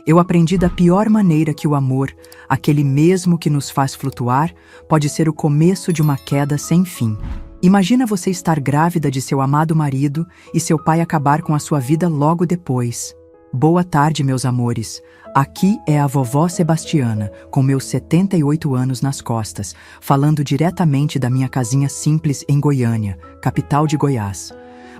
eu aprendi da pior maneira que o amor, aquele mesmo que nos faz flutuar, pode ser o começo de uma queda sem fim. Imagina você estar grávida de seu amado marido e seu pai acabar com a sua vida logo depois. Boa tarde, meus amores. Aqui é a vovó Sebastiana, com meus 78 anos nas costas, falando diretamente da minha casinha simples em Goiânia, capital de Goiás.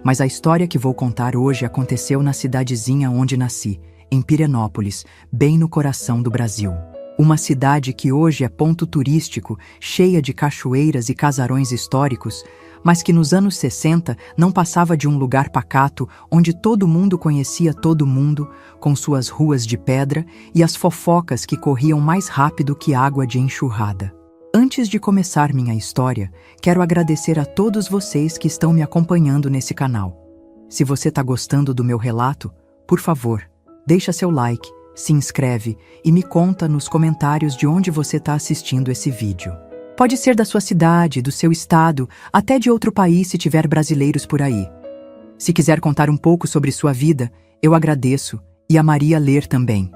Mas a história que vou contar hoje aconteceu na cidadezinha onde nasci, em Pirenópolis, bem no coração do Brasil. Uma cidade que hoje é ponto turístico, cheia de cachoeiras e casarões históricos, mas que nos anos 60 não passava de um lugar pacato onde todo mundo conhecia todo mundo, com suas ruas de pedra e as fofocas que corriam mais rápido que água de enxurrada. Antes de começar minha história, quero agradecer a todos vocês que estão me acompanhando nesse canal. Se você está gostando do meu relato, por favor, deixa seu like, se inscreve e me conta nos comentários de onde você está assistindo esse vídeo. Pode ser da sua cidade, do seu estado, até de outro país se tiver brasileiros por aí. Se quiser contar um pouco sobre sua vida, eu agradeço e amaria ler também.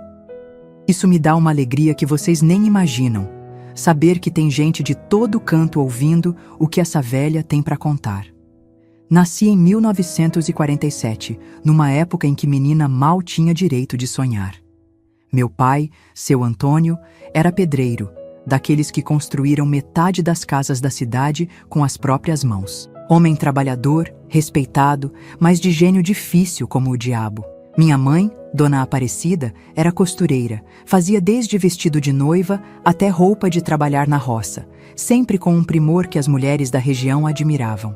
Isso me dá uma alegria que vocês nem imaginam, saber que tem gente de todo canto ouvindo o que essa velha tem para contar. Nasci em 1947, numa época em que menina mal tinha direito de sonhar. Meu pai, seu Antônio, era pedreiro, daqueles que construíram metade das casas da cidade com as próprias mãos. Homem trabalhador, respeitado, mas de gênio difícil como o diabo. Minha mãe, Dona Aparecida, era costureira, fazia desde vestido de noiva até roupa de trabalhar na roça, sempre com um primor que as mulheres da região admiravam.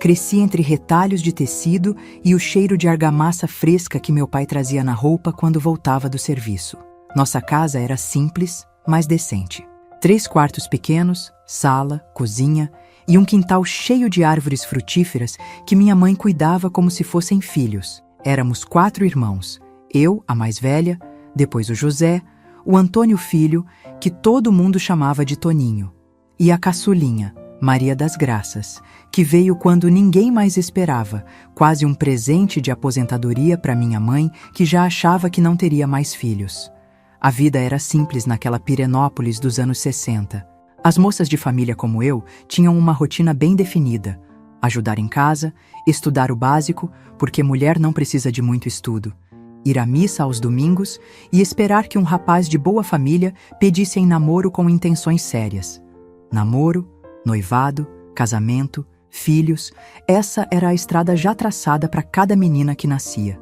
Cresci entre retalhos de tecido e o cheiro de argamassa fresca que meu pai trazia na roupa quando voltava do serviço. Nossa casa era simples, mas decente. 3 quartos pequenos, sala, cozinha e um quintal cheio de árvores frutíferas que minha mãe cuidava como se fossem filhos. Éramos 4 irmãos, eu, a mais velha, depois o José, o Antônio filho, que todo mundo chamava de Toninho, e a caçulinha, Maria das Graças, que veio quando ninguém mais esperava, quase um presente de aposentadoria para minha mãe, que já achava que não teria mais filhos. A vida era simples naquela Pirenópolis dos anos 60. As moças de família como eu tinham uma rotina bem definida: ajudar em casa, estudar o básico, porque mulher não precisa de muito estudo, ir à missa aos domingos e esperar que um rapaz de boa família pedisse em namoro com intenções sérias. Namoro, noivado, casamento, filhos, essa era a estrada já traçada para cada menina que nascia.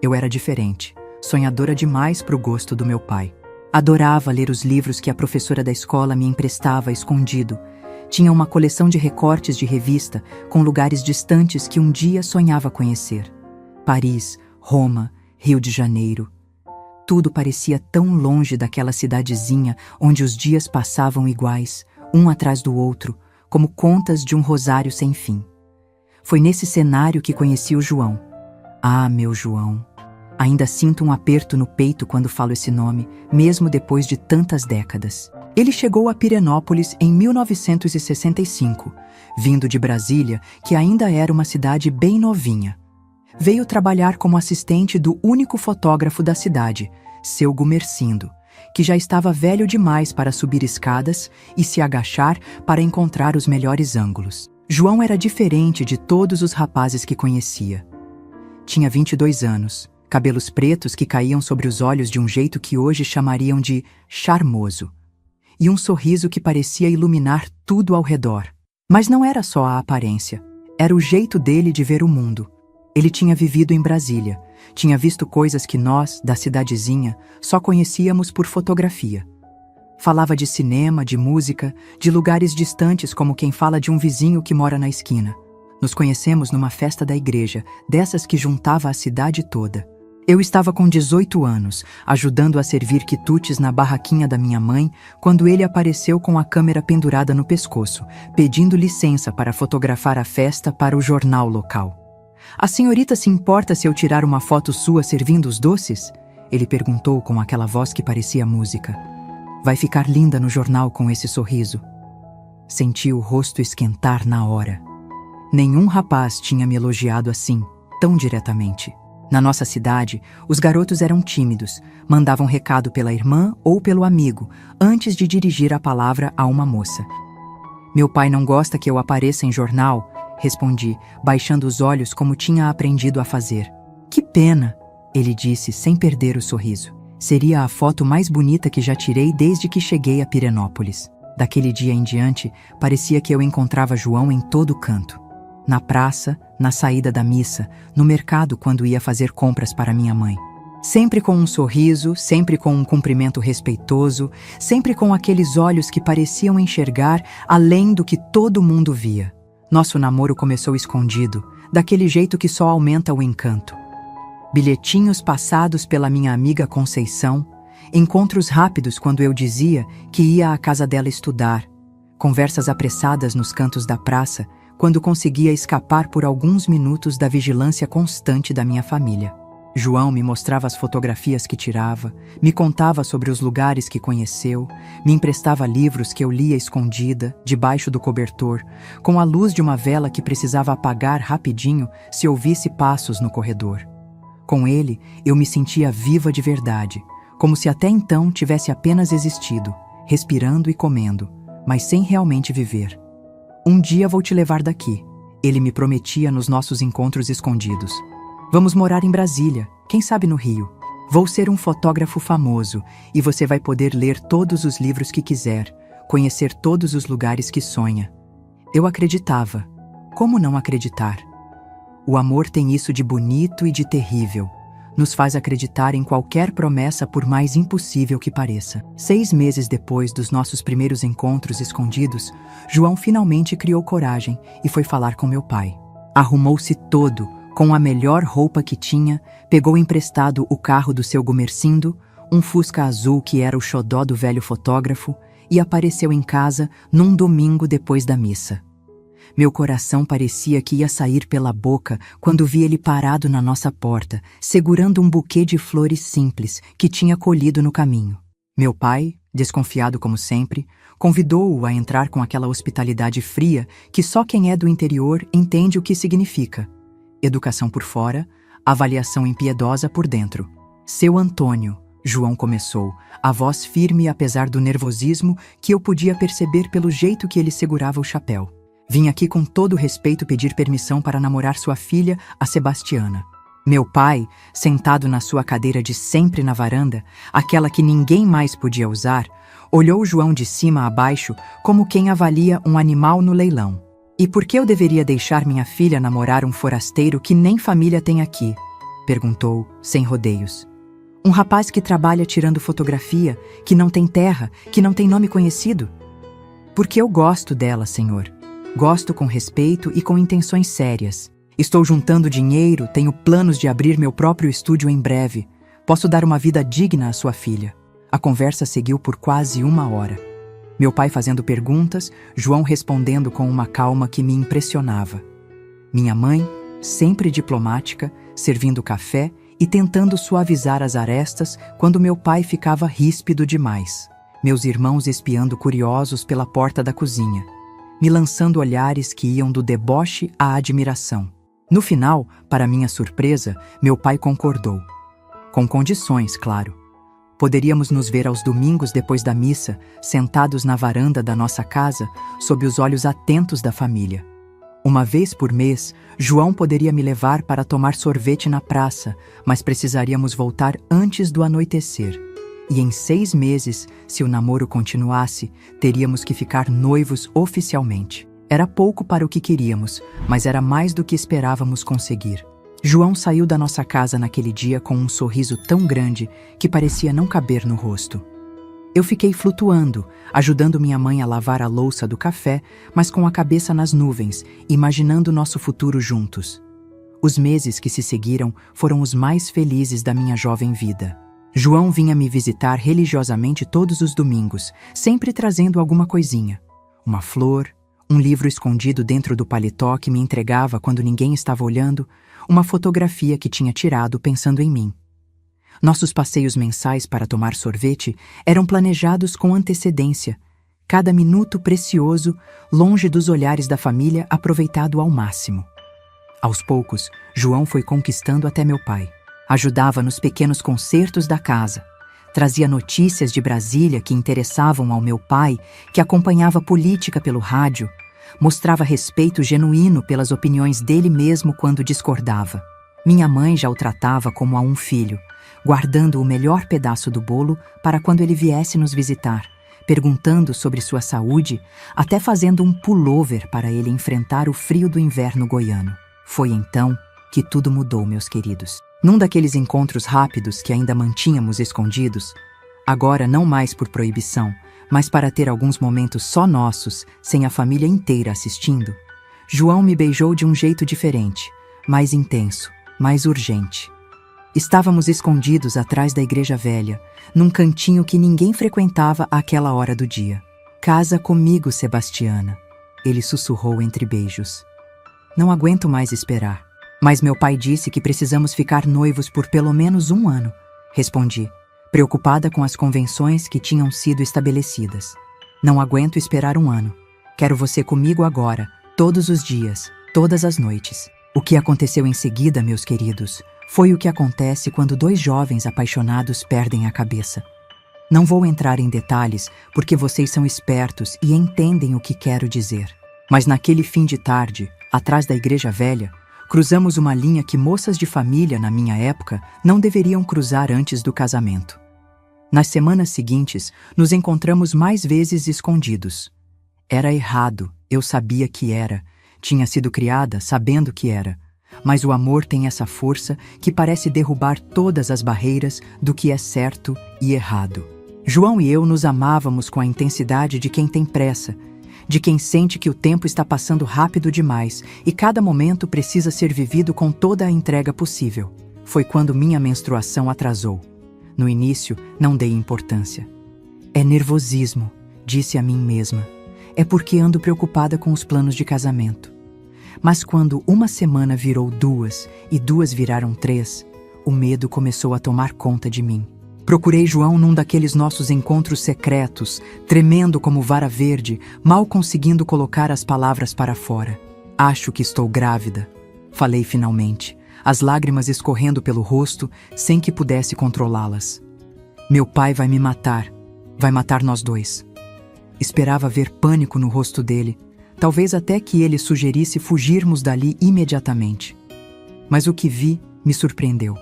Eu era diferente, sonhadora demais para o gosto do meu pai. Adorava ler os livros que a professora da escola me emprestava escondido. Tinha uma coleção de recortes de revista com lugares distantes que um dia sonhava conhecer. Paris, Roma, Rio de Janeiro. Tudo parecia tão longe daquela cidadezinha onde os dias passavam iguais, um atrás do outro, como contas de um rosário sem fim. Foi nesse cenário que conheci o João. Ah, meu João! Ainda sinto um aperto no peito quando falo esse nome, mesmo depois de tantas décadas. Ele chegou a Pirenópolis em 1965, vindo de Brasília, que ainda era uma cidade bem novinha. Veio trabalhar como assistente do único fotógrafo da cidade, seu Gumercindo, que já estava velho demais para subir escadas e se agachar para encontrar os melhores ângulos. João era diferente de todos os rapazes que conhecia. Tinha 22 anos, cabelos pretos que caíam sobre os olhos de um jeito que hoje chamariam de charmoso, e um sorriso que parecia iluminar tudo ao redor. Mas não era só a aparência, era o jeito dele de ver o mundo. Ele tinha vivido em Brasília, tinha visto coisas que nós, da cidadezinha, só conhecíamos por fotografia. Falava de cinema, de música, de lugares distantes como quem fala de um vizinho que mora na esquina. Nos conhecemos numa festa da igreja, dessas que juntava a cidade toda. Eu estava com 18 anos, ajudando a servir quitutes na barraquinha da minha mãe, quando ele apareceu com a câmera pendurada no pescoço, pedindo licença para fotografar a festa para o jornal local. "A senhorita se importa se eu tirar uma foto sua servindo os doces?" Ele perguntou com aquela voz que parecia música. "Vai ficar linda no jornal com esse sorriso." Senti o rosto esquentar na hora. Nenhum rapaz tinha me elogiado assim, tão diretamente. Na nossa cidade, os garotos eram tímidos, mandavam recado pela irmã ou pelo amigo, antes de dirigir a palavra a uma moça. Meu pai não gosta que eu apareça em jornal, respondi, baixando os olhos como tinha aprendido a fazer. Que pena, ele disse sem perder o sorriso. Seria a foto mais bonita que já tirei desde que cheguei a Pirenópolis. Daquele dia em diante, parecia que eu encontrava João em todo canto. Na praça, na saída da missa, no mercado quando ia fazer compras para minha mãe. Sempre com um sorriso, sempre com um cumprimento respeitoso, sempre com aqueles olhos que pareciam enxergar além do que todo mundo via. Nosso namoro começou escondido, daquele jeito que só aumenta o encanto. Bilhetinhos passados pela minha amiga Conceição, encontros rápidos quando eu dizia que ia à casa dela estudar, conversas apressadas nos cantos da praça, quando conseguia escapar por alguns minutos da vigilância constante da minha família. João me mostrava as fotografias que tirava, me contava sobre os lugares que conheceu, me emprestava livros que eu lia escondida, debaixo do cobertor, com a luz de uma vela que precisava apagar rapidinho se ouvisse passos no corredor. Com ele, eu me sentia viva de verdade, como se até então tivesse apenas existido, respirando e comendo, mas sem realmente viver. Um dia vou te levar daqui, ele me prometia nos nossos encontros escondidos. Vamos morar em Brasília, quem sabe no Rio. Vou ser um fotógrafo famoso e você vai poder ler todos os livros que quiser, conhecer todos os lugares que sonha. Eu acreditava. Como não acreditar? O amor tem isso de bonito e de terrível. Nos faz acreditar em qualquer promessa por mais impossível que pareça. 6 meses depois dos nossos primeiros encontros escondidos, João finalmente criou coragem e foi falar com meu pai. Arrumou-se todo, com a melhor roupa que tinha, pegou emprestado o carro do seu Gumercindo, um Fusca azul que era o xodó do velho fotógrafo, e apareceu em casa num domingo depois da missa. Meu coração parecia que ia sair pela boca quando vi ele parado na nossa porta, segurando um buquê de flores simples que tinha colhido no caminho. Meu pai, desconfiado como sempre, convidou-o a entrar com aquela hospitalidade fria que só quem é do interior entende o que significa. Educação por fora, avaliação impiedosa por dentro. Seu Antônio, João começou, a voz firme apesar do nervosismo que eu podia perceber pelo jeito que ele segurava o chapéu. Vim aqui com todo respeito pedir permissão para namorar sua filha, a Sebastiana. Meu pai, sentado na sua cadeira de sempre na varanda, aquela que ninguém mais podia usar, olhou João de cima a baixo como quem avalia um animal no leilão. E por que eu deveria deixar minha filha namorar um forasteiro que nem família tem aqui? Perguntou, sem rodeios. Um rapaz que trabalha tirando fotografia, que não tem terra, que não tem nome conhecido? Porque eu gosto dela, senhor. Gosto com respeito e com intenções sérias. Estou juntando dinheiro, tenho planos de abrir meu próprio estúdio em breve. Posso dar uma vida digna à sua filha. A conversa seguiu por quase 1 hora. Meu pai fazendo perguntas, João respondendo com uma calma que me impressionava. Minha mãe, sempre diplomática, servindo café e tentando suavizar as arestas quando meu pai ficava ríspido demais. Meus irmãos espiando curiosos pela porta da cozinha, me lançando olhares que iam do deboche à admiração. No final, para minha surpresa, meu pai concordou. Com condições, claro. Poderíamos nos ver aos domingos depois da missa, sentados na varanda da nossa casa, sob os olhos atentos da família. Uma vez por mês, João poderia me levar para tomar sorvete na praça, mas precisaríamos voltar antes do anoitecer. E em 6 meses, se o namoro continuasse, teríamos que ficar noivos oficialmente. Era pouco para o que queríamos, mas era mais do que esperávamos conseguir. João saiu da nossa casa naquele dia com um sorriso tão grande que parecia não caber no rosto. Eu fiquei flutuando, ajudando minha mãe a lavar a louça do café, mas com a cabeça nas nuvens, imaginando nosso futuro juntos. Os meses que se seguiram foram os mais felizes da minha jovem vida. João vinha me visitar religiosamente todos os domingos, sempre trazendo alguma coisinha. Uma flor, um livro escondido dentro do paletó que me entregava quando ninguém estava olhando, uma fotografia que tinha tirado pensando em mim. Nossos passeios mensais para tomar sorvete eram planejados com antecedência, cada minuto precioso, longe dos olhares da família, aproveitado ao máximo. Aos poucos, João foi conquistando até meu pai. Ajudava nos pequenos concertos da casa. Trazia notícias de Brasília que interessavam ao meu pai, que acompanhava a política pelo rádio. Mostrava respeito genuíno pelas opiniões dele mesmo quando discordava. Minha mãe já o tratava como a um filho, guardando o melhor pedaço do bolo para quando ele viesse nos visitar, perguntando sobre sua saúde, até fazendo um pullover para ele enfrentar o frio do inverno goiano. Foi então que tudo mudou, meus queridos. Num daqueles encontros rápidos que ainda mantínhamos escondidos, agora não mais por proibição, mas para ter alguns momentos só nossos, sem a família inteira assistindo, João me beijou de um jeito diferente, mais intenso, mais urgente. Estávamos escondidos atrás da igreja velha, num cantinho que ninguém frequentava àquela hora do dia. "Casa comigo, Sebastiana", ele sussurrou entre beijos. "Não aguento mais esperar." "Mas meu pai disse que precisamos ficar noivos por pelo menos 1 ano", respondi, preocupada com as convenções que tinham sido estabelecidas. "Não aguento esperar 1 ano. Quero você comigo agora, todos os dias, todas as noites." O que aconteceu em seguida, meus queridos, foi o que acontece quando 2 jovens apaixonados perdem a cabeça. Não vou entrar em detalhes porque vocês são espertos e entendem o que quero dizer. Mas naquele fim de tarde, atrás da igreja velha, cruzamos uma linha que moças de família, na minha época, não deveriam cruzar antes do casamento. Nas semanas seguintes, nos encontramos mais vezes escondidos. Era errado, eu sabia que era. Tinha sido criada sabendo que era. Mas o amor tem essa força que parece derrubar todas as barreiras do que é certo e errado. João e eu nos amávamos com a intensidade de quem tem pressa, de quem sente que o tempo está passando rápido demais e cada momento precisa ser vivido com toda a entrega possível. Foi quando minha menstruação atrasou. No início, não dei importância. "É nervosismo", disse a mim mesma. "É porque ando preocupada com os planos de casamento." Mas quando uma semana virou 2 e 2 viraram 3, o medo começou a tomar conta de mim. Procurei João num daqueles nossos encontros secretos, tremendo como vara verde, mal conseguindo colocar as palavras para fora. "Acho que estou grávida", falei finalmente, as lágrimas escorrendo pelo rosto sem que pudesse controlá-las. "Meu pai vai me matar. Vai matar nós 2. Esperava ver pânico no rosto dele, talvez até que ele sugerisse fugirmos dali imediatamente. Mas o que vi me surpreendeu.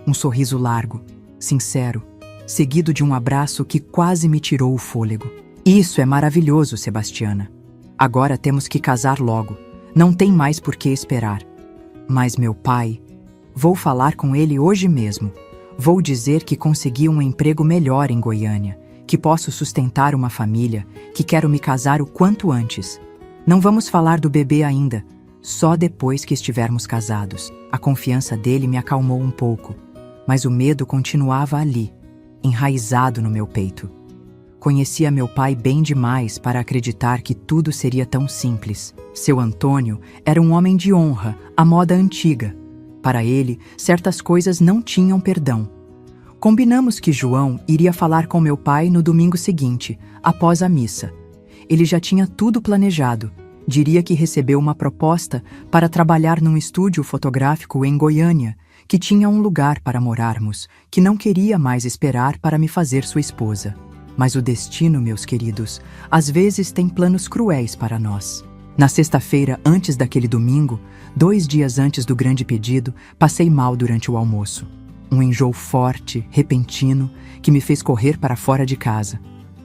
Um sorriso largo, sincero, seguido de um abraço que quase me tirou o fôlego. "Isso é maravilhoso, Sebastiana. Agora temos que casar logo. Não tem mais por que esperar." "Mas meu pai... Vou falar com ele hoje mesmo. Vou dizer que consegui um emprego melhor em Goiânia, que posso sustentar uma família, que quero me casar o quanto antes. Não vamos falar do bebê ainda, só depois que estivermos casados." A confiança dele me acalmou um pouco, mas o medo continuava ali, enraizado no meu peito. Conhecia meu pai bem demais para acreditar que tudo seria tão simples. Seu Antônio era um homem de honra, à moda antiga. Para ele, certas coisas não tinham perdão. Combinamos que João iria falar com meu pai no domingo seguinte, após a missa. Ele já tinha tudo planejado. Diria que recebeu uma proposta para trabalhar num estúdio fotográfico em Goiânia, que tinha um lugar para morarmos, que não queria mais esperar para me fazer sua esposa. Mas o destino, meus queridos, às vezes tem planos cruéis para nós. Na sexta-feira, antes daquele domingo, 2 dias antes do grande pedido, passei mal durante o almoço. Um enjoo forte, repentino, que me fez correr para fora de casa.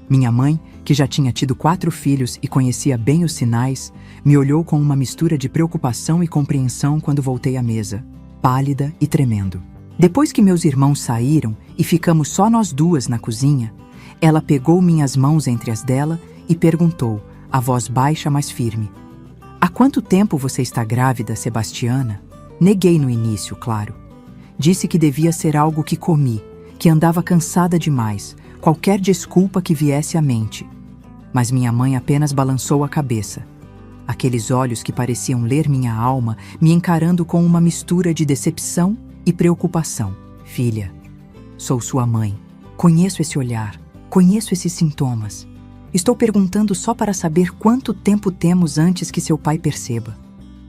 Minha mãe, que já tinha tido 4 filhos e conhecia bem os sinais, me olhou com uma mistura de preocupação e compreensão quando voltei à mesa, pálida e tremendo. Depois que meus irmãos saíram e ficamos só nós 2 na cozinha, ela pegou minhas mãos entre as dela e perguntou, a voz baixa, mas firme: "Há quanto tempo você está grávida, Sebastiana?" Neguei no início, claro. Disse que devia ser algo que comi, que andava cansada demais, qualquer desculpa que viesse à mente. Mas minha mãe apenas balançou a cabeça. Aqueles olhos que pareciam ler minha alma, me encarando com uma mistura de decepção e preocupação. "Filha, sou sua mãe. Conheço esse olhar, conheço esses sintomas. Estou perguntando só para saber quanto tempo temos antes que seu pai perceba.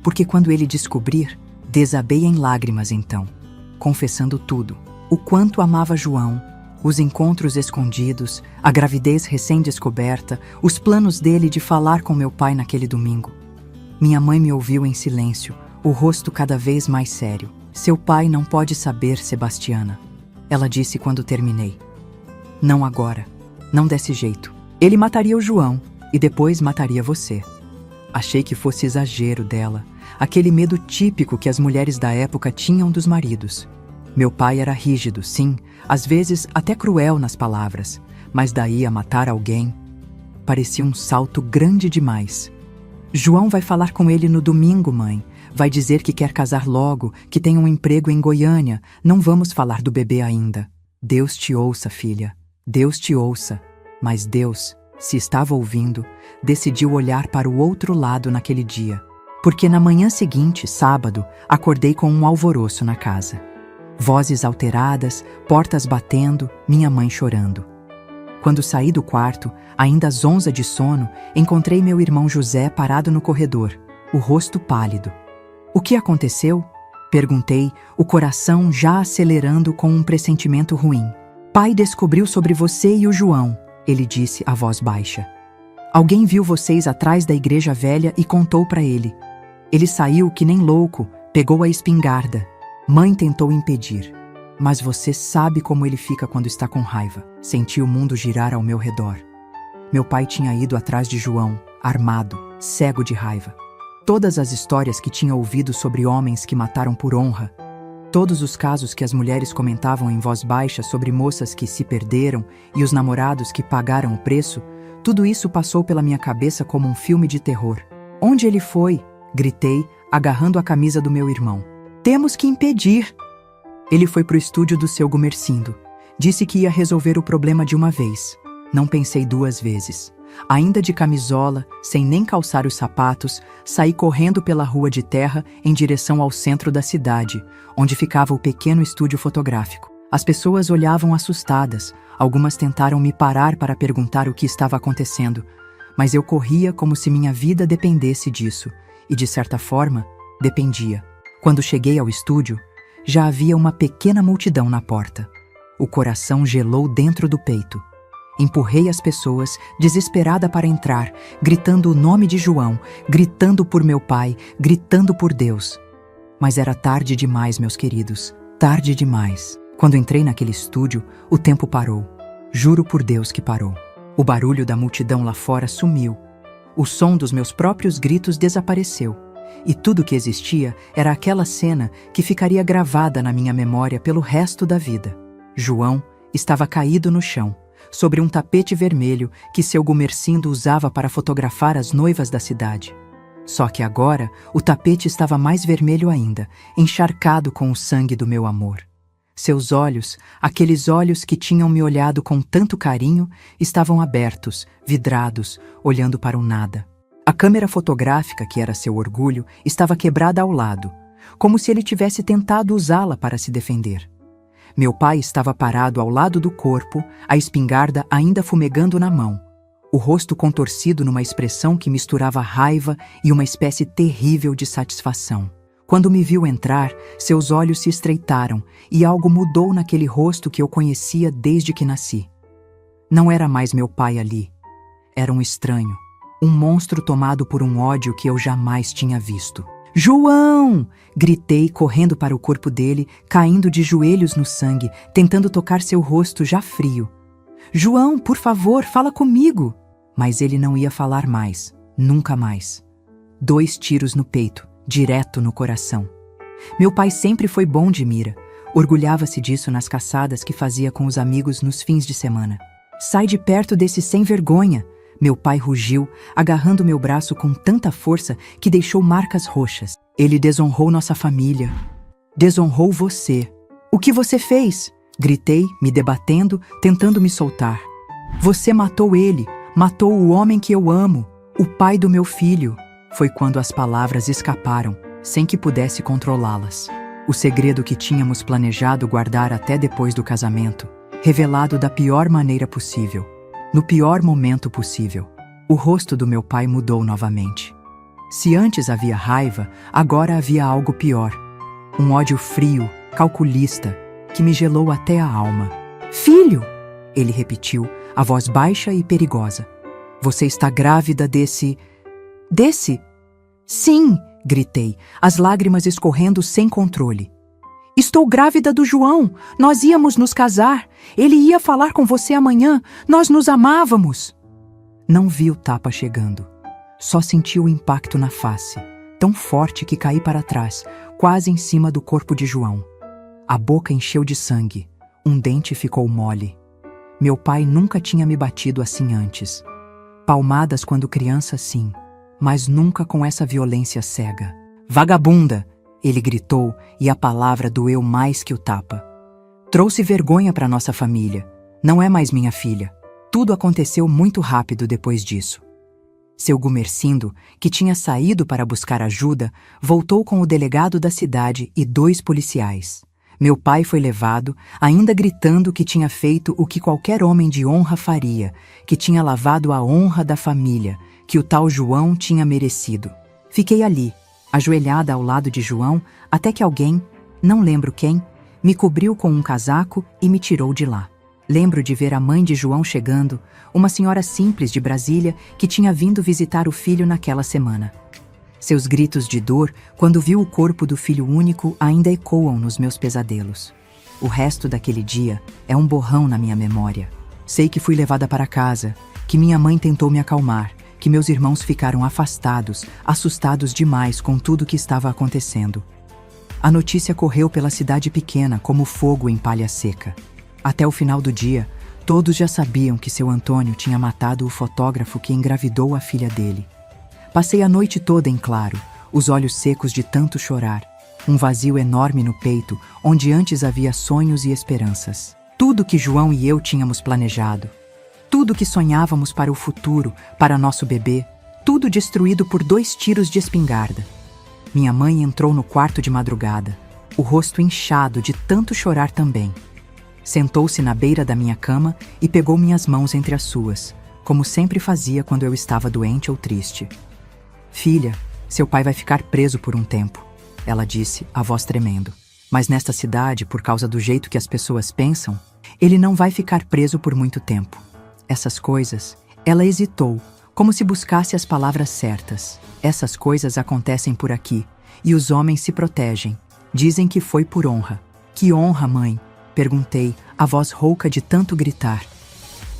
Porque quando ele descobrir, desabei em lágrimas então. confessando tudo. O quanto amava João, os encontros escondidos, a gravidez recém-descoberta, os planos dele de falar com meu pai naquele domingo. Minha mãe me ouviu em silêncio, o rosto cada vez mais sério. Seu pai não pode saber, Sebastiana. Ela disse quando terminei. Não agora. Não desse jeito. Ele mataria o João e depois mataria você. Achei que fosse exagero dela, aquele medo típico que as mulheres da época tinham dos maridos. Meu pai era rígido, sim, às vezes até cruel nas palavras, mas daí a matar alguém parecia um salto grande demais. João vai falar com ele no domingo, mãe. Vai dizer que quer casar logo, que tem um emprego em Goiânia. Não vamos falar do bebê ainda. Deus te ouça, filha. Deus te ouça. Mas Deus, se estava ouvindo, decidiu olhar para o outro lado naquele dia. Porque na manhã seguinte, sábado, acordei com um alvoroço na casa. Vozes alteradas, portas batendo, minha mãe chorando. Quando saí do quarto, ainda zonza de sono, encontrei meu irmão José parado no corredor, o rosto pálido. O que aconteceu? Perguntei, o coração já acelerando com um pressentimento ruim. Pai descobriu sobre você e o João, ele disse a voz baixa. Alguém viu vocês atrás da igreja velha e contou para ele. Ele saiu que nem louco, pegou a espingarda. Mãe tentou impedir. Mas você sabe como ele fica quando está com raiva. Senti o mundo girar ao meu redor. Meu pai tinha ido atrás de João, armado, cego de raiva. Todas as histórias que tinha ouvido sobre homens que mataram por honra, todos os casos que as mulheres comentavam em voz baixa sobre moças que se perderam e os namorados que pagaram o preço, tudo isso passou pela minha cabeça como um filme de terror. Onde ele foi? Gritei, agarrando a camisa do meu irmão. Temos que impedir! Ele foi pro estúdio do seu Gumercindo. Disse que ia resolver o problema de uma vez. Não pensei duas vezes. Ainda de camisola, sem nem calçar os sapatos, saí correndo pela rua de terra em direção ao centro da cidade, onde ficava o pequeno estúdio fotográfico. As pessoas olhavam assustadas, algumas tentaram me parar para perguntar o que estava acontecendo, mas eu corria como se minha vida dependesse disso, e de certa forma, dependia. Quando cheguei ao estúdio, já havia uma pequena multidão na porta. O coração gelou dentro do peito. Empurrei as pessoas, desesperada para entrar, gritando o nome de João, gritando por meu pai, gritando por Deus. Mas era tarde demais, meus queridos, tarde demais. Quando entrei naquele estúdio, o tempo parou. Juro por Deus que parou. O barulho da multidão lá fora sumiu. O som dos meus próprios gritos desapareceu. E tudo que existia era aquela cena que ficaria gravada na minha memória pelo resto da vida. João estava caído no chão, sobre um tapete vermelho que seu Gumercindo usava para fotografar as noivas da cidade. Só que agora o tapete estava mais vermelho ainda, encharcado com o sangue do meu amor. Seus olhos, aqueles olhos que tinham me olhado com tanto carinho, estavam abertos, vidrados, olhando para o nada. A câmera fotográfica, que era seu orgulho, estava quebrada ao lado, como se ele tivesse tentado usá-la para se defender. Meu pai estava parado ao lado do corpo, a espingarda ainda fumegando na mão, o rosto contorcido numa expressão que misturava raiva e uma espécie terrível de satisfação. Quando me viu entrar, seus olhos se estreitaram e algo mudou naquele rosto que eu conhecia desde que nasci. Não era mais meu pai ali. Era um estranho, um monstro tomado por um ódio que eu jamais tinha visto. João! Gritei, correndo para o corpo dele, caindo de joelhos no sangue, tentando tocar seu rosto já frio. João, por favor, fala comigo! Mas ele não ia falar mais, nunca mais. 2 tiros no peito, direto no coração. Meu pai sempre foi bom de mira. Orgulhava-se disso nas caçadas que fazia com os amigos nos fins de semana. Sai de perto desse sem vergonha! Meu pai rugiu, agarrando meu braço com tanta força que deixou marcas roxas. Ele desonrou nossa família. Desonrou você. O que você fez? Gritei, me debatendo, tentando me soltar. Você matou ele, matou o homem que eu amo, o pai do meu filho. Foi quando as palavras escaparam, sem que pudesse controlá-las. O segredo que tínhamos planejado guardar até depois do casamento, revelado da pior maneira possível. No pior momento possível, o rosto do meu pai mudou novamente. Se antes havia raiva, agora havia algo pior. Um ódio frio, calculista, que me gelou até a alma. Filho! Ele repetiu, a voz baixa e perigosa. Você está grávida desse... Sim! Gritei, as lágrimas escorrendo sem controle. Estou grávida do João! Nós íamos nos casar! Ele ia falar com você amanhã! Nós nos amávamos! Não vi o tapa chegando. Só senti o impacto na face, tão forte que caí para trás, quase em cima do corpo de João. A boca encheu de sangue. Um dente ficou mole. Meu pai nunca tinha me batido assim antes. Palmadas quando criança, sim, mas nunca com essa violência cega. Vagabunda! Ele gritou e a palavra doeu mais que o tapa. Trouxe vergonha para nossa família. Não é mais minha filha. Tudo aconteceu muito rápido depois disso. Seu Gumercindo, que tinha saído para buscar ajuda, voltou com o delegado da cidade e 2 policiais. Meu pai foi levado, ainda gritando que tinha feito o que qualquer homem de honra faria, que tinha lavado a honra da família, que o tal João tinha merecido. Fiquei ali, ajoelhada ao lado de João, até que alguém, não lembro quem, me cobriu com um casaco e me tirou de lá. Lembro de ver a mãe de João chegando, uma senhora simples de Brasília que tinha vindo visitar o filho naquela semana. Seus gritos de dor, quando viu o corpo do filho único, ainda ecoam nos meus pesadelos. O resto daquele dia é um borrão na minha memória. Sei que fui levada para casa, que minha mãe tentou me acalmar, que meus irmãos ficaram afastados, assustados demais com tudo que estava acontecendo. A notícia correu pela cidade pequena como fogo em palha seca. Até o final do dia, todos já sabiam que seu Antônio tinha matado o fotógrafo que engravidou a filha dele. Passei a noite toda em claro, os olhos secos de tanto chorar, um vazio enorme no peito, onde antes havia sonhos e esperanças. Tudo que João e eu tínhamos planejado, tudo que sonhávamos para o futuro, para nosso bebê, tudo destruído por 2 tiros de espingarda. Minha mãe entrou no quarto de madrugada, o rosto inchado de tanto chorar também. Sentou-se na beira da minha cama e pegou minhas mãos entre as suas, como sempre fazia quando eu estava doente ou triste. Filha, seu pai vai ficar preso por um tempo, ela disse, a voz tremendo. Mas nesta cidade, por causa do jeito que as pessoas pensam, ele não vai ficar preso por muito tempo. Essas coisas, ela hesitou, como se buscasse as palavras certas. Essas coisas acontecem por aqui, e os homens se protegem. Dizem que foi por honra. Que honra, mãe? Perguntei, a voz rouca de tanto gritar.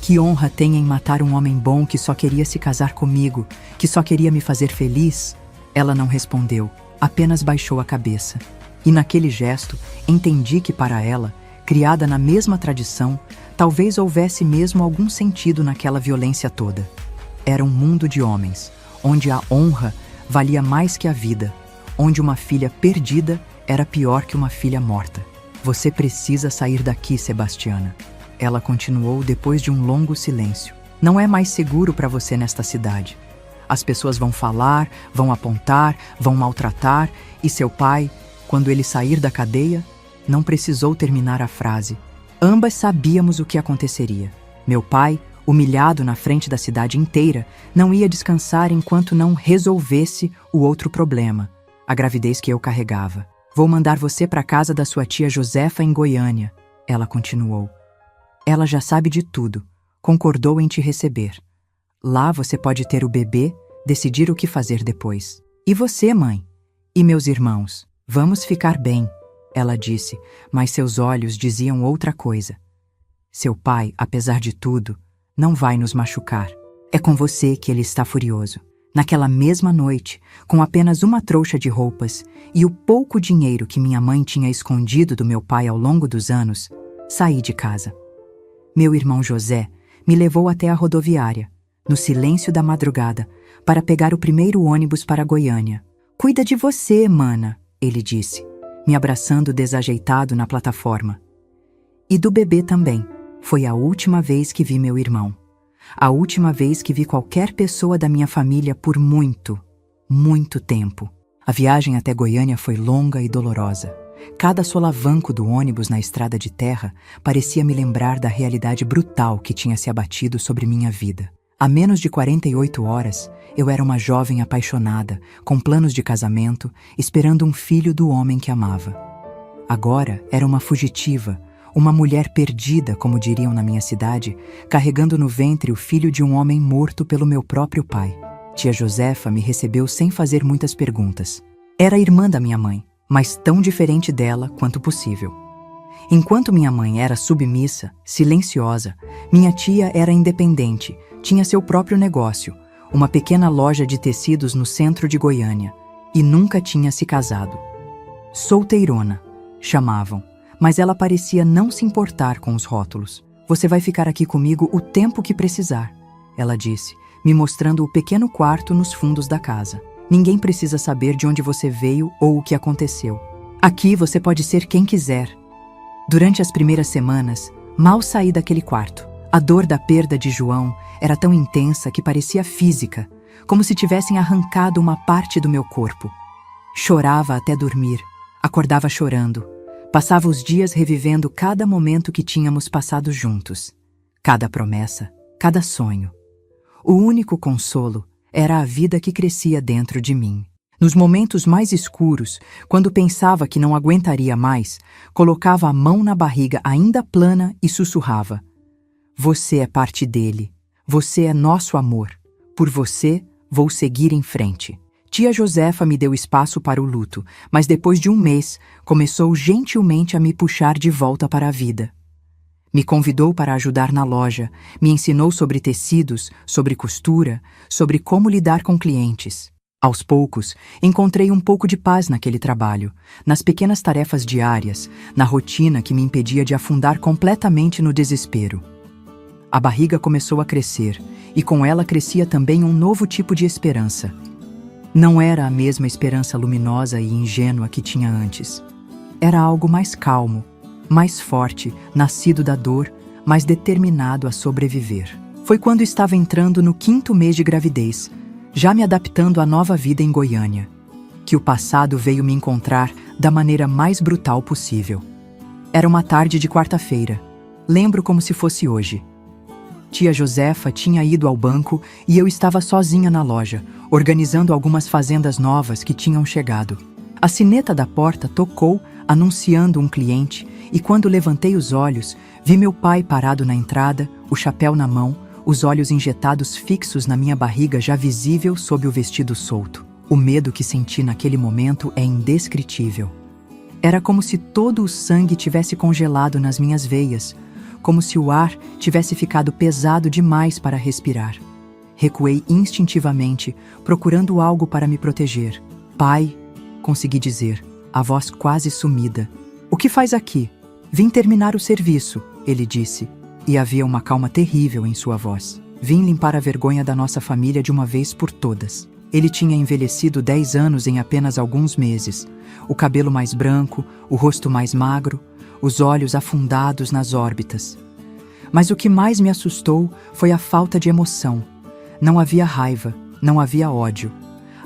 Que honra tem em matar um homem bom que só queria se casar comigo, que só queria me fazer feliz? Ela não respondeu, apenas baixou a cabeça. E naquele gesto, entendi que para ela, criada na mesma tradição, talvez houvesse mesmo algum sentido naquela violência toda. Era um mundo de homens, onde a honra valia mais que a vida, onde uma filha perdida era pior que uma filha morta. Você precisa sair daqui, Sebastiana. Ela continuou depois de um longo silêncio. Não é mais seguro para você nesta cidade. As pessoas vão falar, vão apontar, vão maltratar, e seu pai, quando ele sair da cadeia, não precisou terminar a frase. Ambas sabíamos o que aconteceria. Meu pai, humilhado na frente da cidade inteira, não ia descansar enquanto não resolvesse o outro problema, a gravidez que eu carregava. Vou mandar você para a casa da sua tia Josefa em Goiânia, ela continuou. Ela já sabe de tudo, concordou em te receber. Lá você pode ter o bebê, decidir o que fazer depois. E você, mãe? E meus irmãos? Vamos ficar bem, ela disse, mas seus olhos diziam outra coisa. Seu pai, apesar de tudo, não vai nos machucar. É com você que ele está furioso. Naquela mesma noite, com apenas uma trouxa de roupas e o pouco dinheiro que minha mãe tinha escondido do meu pai ao longo dos anos, saí de casa. Meu irmão José me levou até a rodoviária, no silêncio da madrugada, para pegar o primeiro ônibus para Goiânia. Cuida de você, mana, ele disse, me abraçando desajeitado na plataforma. E do bebê também. Foi a última vez que vi meu irmão. A última vez que vi qualquer pessoa da minha família por muito, muito tempo. A viagem até Goiânia foi longa e dolorosa. Cada solavanco do ônibus na estrada de terra parecia me lembrar da realidade brutal que tinha se abatido sobre minha vida. Há menos de 48 horas, eu era uma jovem apaixonada, com planos de casamento, esperando um filho do homem que amava. Agora era uma fugitiva, uma mulher perdida, como diriam na minha cidade, carregando no ventre o filho de um homem morto pelo meu próprio pai. Tia Josefa me recebeu sem fazer muitas perguntas. Era irmã da minha mãe, mas tão diferente dela quanto possível. Enquanto minha mãe era submissa, silenciosa, minha tia era independente, tinha seu próprio negócio, uma pequena loja de tecidos no centro de Goiânia, e nunca tinha se casado. Solteirona, chamavam, mas ela parecia não se importar com os rótulos. Você vai ficar aqui comigo o tempo que precisar, ela disse, me mostrando o pequeno quarto nos fundos da casa. Ninguém precisa saber de onde você veio ou o que aconteceu. Aqui você pode ser quem quiser. Durante as primeiras semanas, mal saí daquele quarto. A dor da perda de João era tão intensa que parecia física, como se tivessem arrancado uma parte do meu corpo. Chorava até dormir, acordava chorando. Passava os dias revivendo cada momento que tínhamos passado juntos. Cada promessa, cada sonho. O único consolo era a vida que crescia dentro de mim. Nos momentos mais escuros, quando pensava que não aguentaria mais, colocava a mão na barriga ainda plana e sussurrava: "Você é parte dele. Você é nosso amor. Por você, vou seguir em frente." Tia Josefa me deu espaço para o luto, mas depois de um mês, começou gentilmente a me puxar de volta para a vida. Me convidou para ajudar na loja, me ensinou sobre tecidos, sobre costura, sobre como lidar com clientes. Aos poucos, encontrei um pouco de paz naquele trabalho, nas pequenas tarefas diárias, na rotina que me impedia de afundar completamente no desespero. A barriga começou a crescer, e com ela crescia também um novo tipo de esperança. Não era a mesma esperança luminosa e ingênua que tinha antes. Era algo mais calmo, mais forte, nascido da dor, mais determinado a sobreviver. Foi quando estava entrando no 5º mês de gravidez, já me adaptando à nova vida em Goiânia, que o passado veio me encontrar da maneira mais brutal possível. Era uma tarde de quarta-feira. Lembro como se fosse hoje. Tia Josefa tinha ido ao banco e eu estava sozinha na loja, organizando algumas fazendas novas que tinham chegado. A sineta da porta tocou, anunciando um cliente, e quando levantei os olhos, vi meu pai parado na entrada, o chapéu na mão, os olhos injetados fixos na minha barriga já visível sob o vestido solto. O medo que senti naquele momento é indescritível. Era como se todo o sangue tivesse congelado nas minhas veias, como se o ar tivesse ficado pesado demais para respirar. Recuei instintivamente, procurando algo para me proteger. "Pai", consegui dizer, a voz quase sumida. "O que faz aqui?" "Vim terminar o serviço", ele disse, e havia uma calma terrível em sua voz. "Vim limpar a vergonha da nossa família de uma vez por todas." Ele tinha envelhecido 10 anos em apenas alguns meses. O cabelo mais branco, o rosto mais magro, os olhos afundados nas órbitas. Mas o que mais me assustou foi a falta de emoção. Não havia raiva, não havia ódio.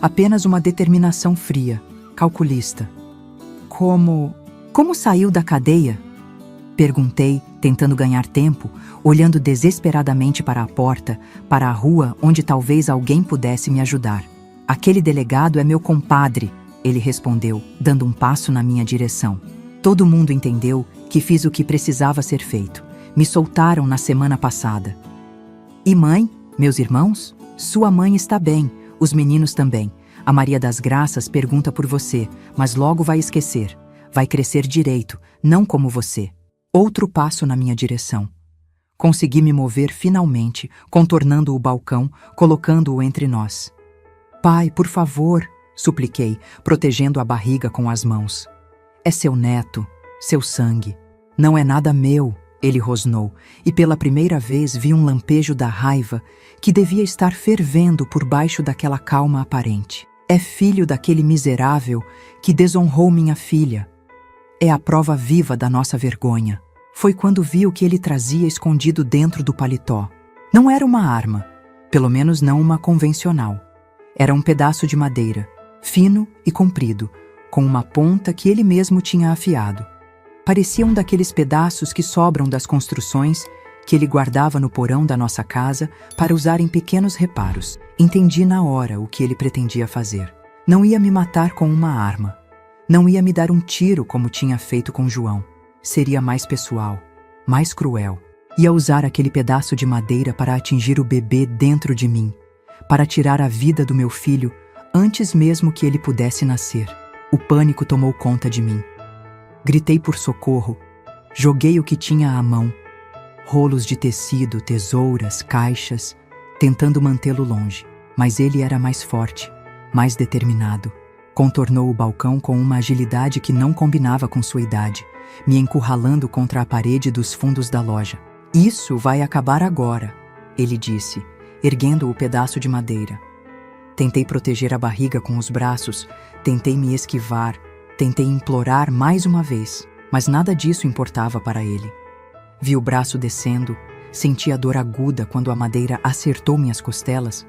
Apenas uma determinação fria, calculista. Como saiu da cadeia?" Perguntei, tentando ganhar tempo, olhando desesperadamente para a porta, para a rua onde talvez alguém pudesse me ajudar. "Aquele delegado é meu compadre", ele respondeu, dando um passo na minha direção. Todo mundo entendeu que fiz o que precisava ser feito. Me soltaram na semana passada. "E mãe? Meus irmãos?" "Sua mãe está bem, os meninos também. A Maria das Graças pergunta por você, mas logo vai esquecer. Vai crescer direito, não como você." Outro passo na minha direção. Consegui me mover finalmente, contornando o balcão, colocando-o entre nós. "Pai, por favor", supliquei, protegendo a barriga com as mãos. "É seu neto, seu sangue. Não é nada meu", ele rosnou, e pela primeira vez vi um lampejo da raiva que devia estar fervendo por baixo daquela calma aparente. "É filho daquele miserável que desonrou minha filha. É a prova viva da nossa vergonha." Foi quando vi o que ele trazia escondido dentro do paletó. Não era uma arma, pelo menos não uma convencional. Era um pedaço de madeira, fino e comprido, com uma ponta que ele mesmo tinha afiado. Parecia um daqueles pedaços que sobram das construções que ele guardava no porão da nossa casa para usar em pequenos reparos. Entendi na hora o que ele pretendia fazer. Não ia me matar com uma arma. Não ia me dar um tiro como tinha feito com João. Seria mais pessoal, mais cruel. Ia usar aquele pedaço de madeira para atingir o bebê dentro de mim, para tirar a vida do meu filho antes mesmo que ele pudesse nascer. O pânico tomou conta de mim. Gritei por socorro, joguei o que tinha à mão, rolos de tecido, tesouras, caixas, tentando mantê-lo longe. Mas ele era mais forte, mais determinado. Contornou o balcão com uma agilidade que não combinava com sua idade, me encurralando contra a parede dos fundos da loja. "Isso vai acabar agora", ele disse, erguendo o pedaço de madeira. Tentei proteger a barriga com os braços, tentei me esquivar, tentei implorar mais uma vez, mas nada disso importava para ele. Vi o braço descendo, senti a dor aguda quando a madeira acertou minhas costelas.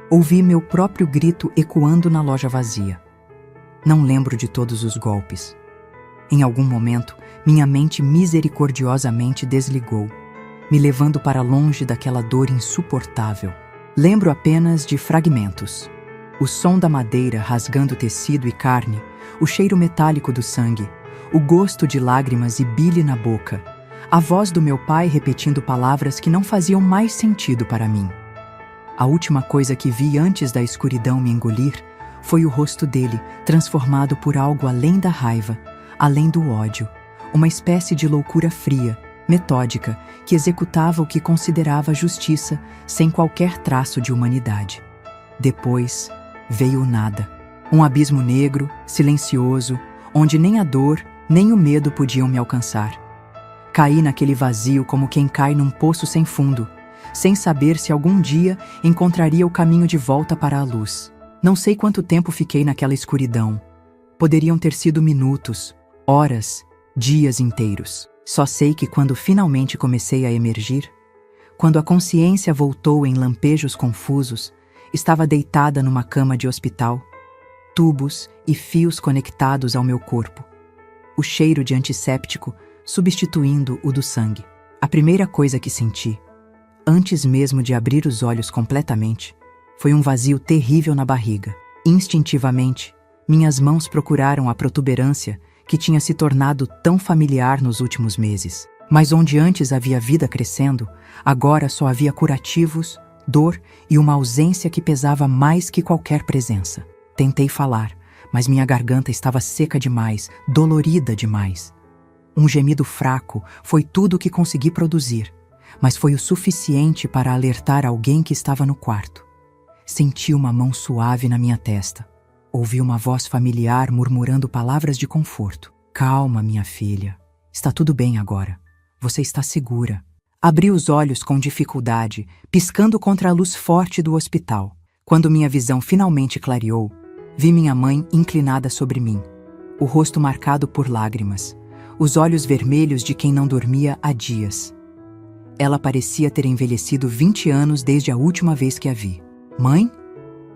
Ouvi meu próprio grito ecoando na loja vazia. Não lembro de todos os golpes. Em algum momento, minha mente misericordiosamente desligou, me levando para longe daquela dor insuportável. Lembro apenas de fragmentos. O som da madeira rasgando tecido e carne, o cheiro metálico do sangue, o gosto de lágrimas e bile na boca, a voz do meu pai repetindo palavras que não faziam mais sentido para mim. A última coisa que vi antes da escuridão me engolir foi o rosto dele, transformado por algo além da raiva, além do ódio, uma espécie de loucura fria, metódica, que executava o que considerava justiça sem qualquer traço de humanidade. Depois veio o nada, um abismo negro, silencioso, onde nem a dor nem o medo podiam me alcançar. Caí naquele vazio como quem cai num poço sem fundo, sem saber se algum dia encontraria o caminho de volta para a luz. Não sei quanto tempo fiquei naquela escuridão. Poderiam ter sido minutos, horas, dias inteiros. Só sei que quando finalmente comecei a emergir, quando a consciência voltou em lampejos confusos, estava deitada numa cama de hospital, tubos e fios conectados ao meu corpo. O cheiro de antisséptico substituindo o do sangue. A primeira coisa que senti, antes mesmo de abrir os olhos completamente, foi um vazio terrível na barriga. Instintivamente, minhas mãos procuraram a protuberância que tinha se tornado tão familiar nos últimos meses. Mas onde antes havia vida crescendo, agora só havia curativos, dor e uma ausência que pesava mais que qualquer presença. Tentei falar, mas minha garganta estava seca demais, dolorida demais. Um gemido fraco foi tudo o que consegui produzir, mas foi o suficiente para alertar alguém que estava no quarto. Senti uma mão suave na minha testa. Ouvi uma voz familiar murmurando palavras de conforto. "Calma, minha filha. Está tudo bem agora. Você está segura." Abri os olhos com dificuldade, piscando contra a luz forte do hospital. Quando minha visão finalmente clareou, vi minha mãe inclinada sobre mim, o rosto marcado por lágrimas, os olhos vermelhos de quem não dormia há dias. Ela parecia ter envelhecido 20 anos desde a última vez que a vi. "Mãe?"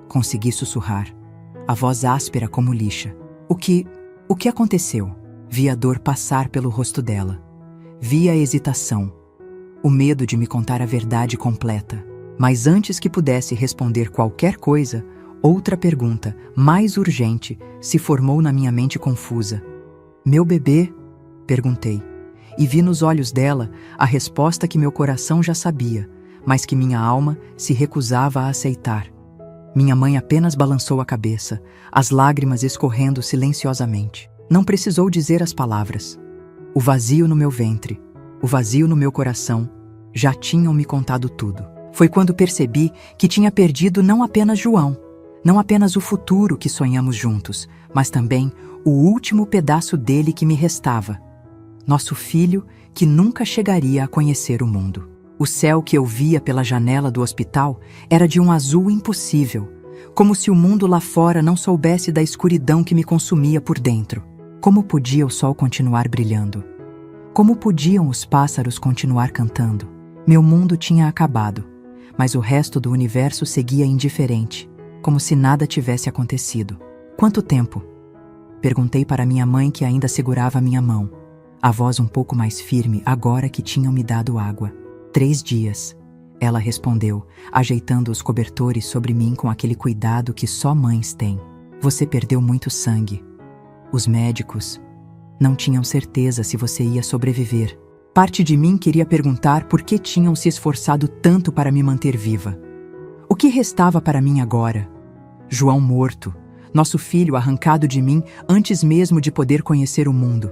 Consegui sussurrar, a voz áspera como lixa. O que aconteceu?" Vi a dor passar pelo rosto dela. Vi a hesitação, o medo de me contar a verdade completa. Mas antes que pudesse responder qualquer coisa, outra pergunta, mais urgente, se formou na minha mente confusa. "Meu bebê?" perguntei, e vi nos olhos dela a resposta que meu coração já sabia, mas que minha alma se recusava a aceitar. Minha mãe apenas balançou a cabeça, as lágrimas escorrendo silenciosamente. Não precisou dizer as palavras. O vazio no meu ventre, o vazio no meu coração, já tinham me contado tudo. Foi quando percebi que tinha perdido não apenas João, não apenas o futuro que sonhamos juntos, mas também o último pedaço dele que me restava. Nosso filho que nunca chegaria a conhecer o mundo. O céu que eu via pela janela do hospital era de um azul impossível, como se o mundo lá fora não soubesse da escuridão que me consumia por dentro. Como podia o sol continuar brilhando? Como podiam os pássaros continuar cantando? Meu mundo tinha acabado, mas o resto do universo seguia indiferente, como se nada tivesse acontecido. "Quanto tempo?" Perguntei para minha mãe, que ainda segurava minha mão, a voz um pouco mais firme agora que tinham me dado água. 3 dias, ela respondeu, ajeitando os cobertores sobre mim com aquele cuidado que só mães têm. "Você perdeu muito sangue." Os médicos não tinham certeza se você ia sobreviver. Parte de mim queria perguntar por que tinham se esforçado tanto para me manter viva. O que restava para mim agora? João morto, nosso filho arrancado de mim antes mesmo de poder conhecer o mundo.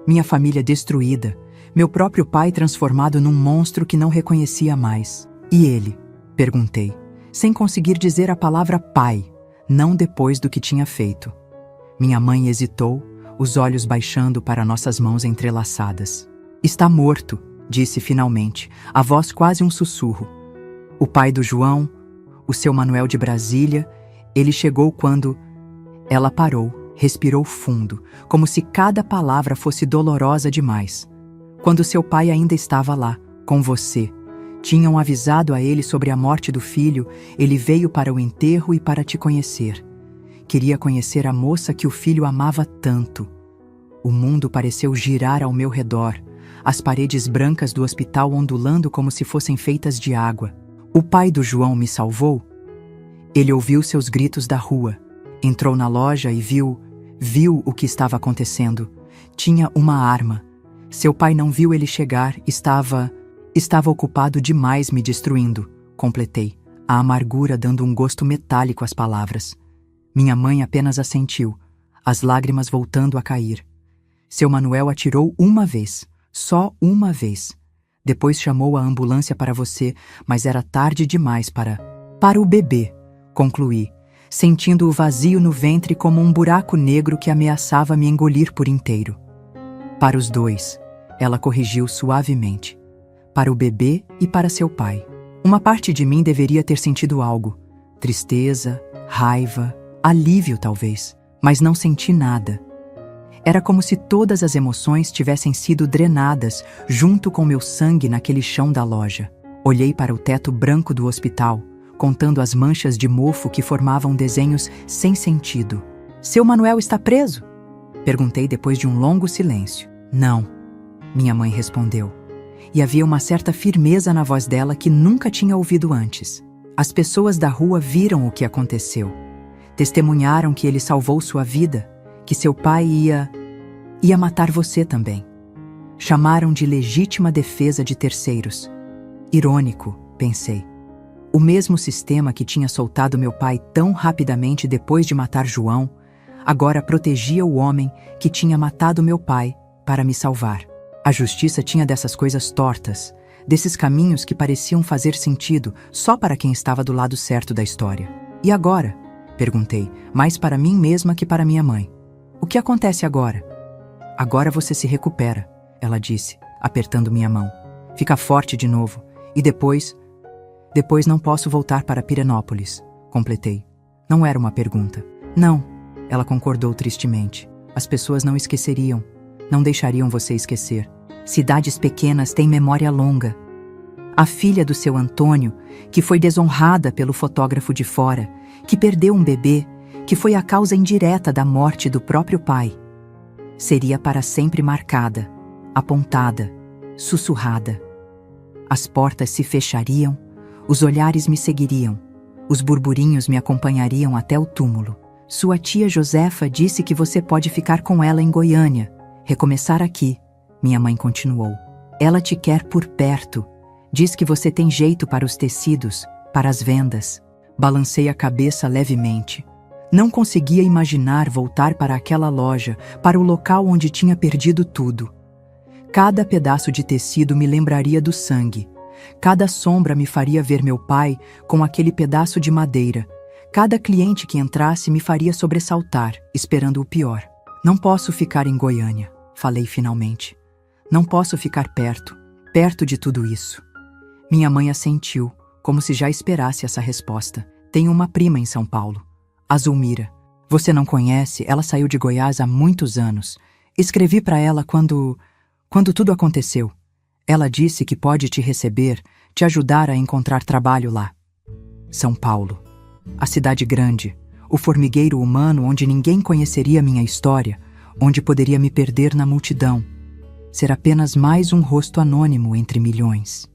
Minha família destruída, meu próprio pai transformado num monstro que não reconhecia mais. E ele? Perguntei, sem conseguir dizer a palavra pai, não depois do que tinha feito. Minha mãe hesitou, os olhos baixando para nossas mãos entrelaçadas. Está morto, disse finalmente, a voz quase um sussurro. O pai do João, o seu Manuel de Brasília, ele chegou quando... Ela parou, respirou fundo, como se cada palavra fosse dolorosa demais. Quando seu pai ainda estava lá, com você. Tinham avisado a ele sobre a morte do filho, ele veio para o enterro e para te conhecer. Queria conhecer a moça que o filho amava tanto. O mundo pareceu girar ao meu redor, as paredes brancas do hospital ondulando como se fossem feitas de água. O pai do João me salvou? Ele ouviu seus gritos da rua, entrou na loja e viu o que estava acontecendo. Tinha uma arma. Seu pai não viu ele chegar, estava ocupado demais me destruindo, completei, a amargura dando um gosto metálico às palavras. Minha mãe apenas assentiu, as lágrimas voltando a cair. Seu Manuel atirou uma vez, só uma vez. Depois chamou a ambulância para você, mas era tarde demais para o bebê, concluí, sentindo o vazio no ventre como um buraco negro que ameaçava me engolir por inteiro. Para os dois, ela corrigiu suavemente. Para o bebê e para seu pai. Uma parte de mim deveria ter sentido algo. Tristeza, raiva, alívio talvez, mas não senti nada. Era como se todas as emoções tivessem sido drenadas junto com meu sangue naquele chão da loja. Olhei para o teto branco do hospital, contando as manchas de mofo que formavam desenhos sem sentido. Seu Manuel está preso? Perguntei depois de um longo silêncio. Não, minha mãe respondeu. E havia uma certa firmeza na voz dela que nunca tinha ouvido antes. As pessoas da rua viram o que aconteceu. Testemunharam que ele salvou sua vida, que seu pai ia matar você também. Chamaram de legítima defesa de terceiros. Irônico, pensei. O mesmo sistema que tinha soltado meu pai tão rapidamente depois de matar João, agora protegia o homem que tinha matado meu pai para me salvar. A justiça tinha dessas coisas tortas, desses caminhos que pareciam fazer sentido só para quem estava do lado certo da história. E agora? Perguntei, mais para mim mesma que para minha mãe. O que acontece agora? Agora você se recupera, ela disse, apertando minha mão. Fica forte de novo. E depois não posso voltar para Pirenópolis, completei. Não era uma pergunta. Não, ela concordou tristemente. As pessoas não esqueceriam, não deixariam você esquecer. Cidades pequenas têm memória longa. A filha do seu Antônio, que foi desonrada pelo fotógrafo de fora, que perdeu um bebê, que foi a causa indireta da morte do próprio pai, seria para sempre marcada, apontada, sussurrada. As portas se fechariam, os olhares me seguiriam, os burburinhos me acompanhariam até o túmulo. Sua tia Josefa disse que você pode ficar com ela em Goiânia, recomeçar aqui, minha mãe continuou. Ela te quer por perto, diz que você tem jeito para os tecidos, para as vendas. Balancei a cabeça levemente. Não conseguia imaginar voltar para aquela loja, para o local onde tinha perdido tudo. Cada pedaço de tecido me lembraria do sangue. Cada sombra me faria ver meu pai com aquele pedaço de madeira. Cada cliente que entrasse me faria sobressaltar, esperando o pior. Não posso ficar em Goiânia, falei finalmente. Não posso ficar perto de tudo isso. Minha mãe assentiu, como se já esperasse essa resposta. Tenho uma prima em São Paulo, a Zulmira. Você não conhece? Ela saiu de Goiás há muitos anos. Escrevi para ela quando tudo aconteceu. Ela disse que pode te receber, te ajudar a encontrar trabalho lá. São Paulo. A cidade grande, o formigueiro humano onde ninguém conheceria minha história, onde poderia me perder na multidão. Ser apenas mais um rosto anônimo entre milhões.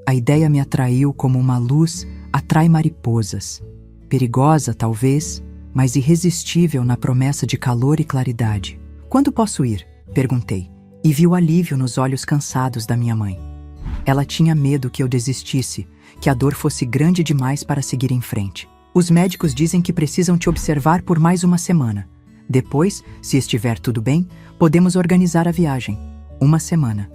A ideia me atraiu como uma luz atrai mariposas. Perigosa, talvez, mas irresistível na promessa de calor e claridade. "Quando posso ir?" perguntei, e vi o alívio nos olhos cansados da minha mãe. Ela tinha medo que eu desistisse, que a dor fosse grande demais para seguir em frente. "Os médicos dizem que precisam te observar por mais uma semana. Depois, se estiver tudo bem, podemos organizar a viagem." Uma semana.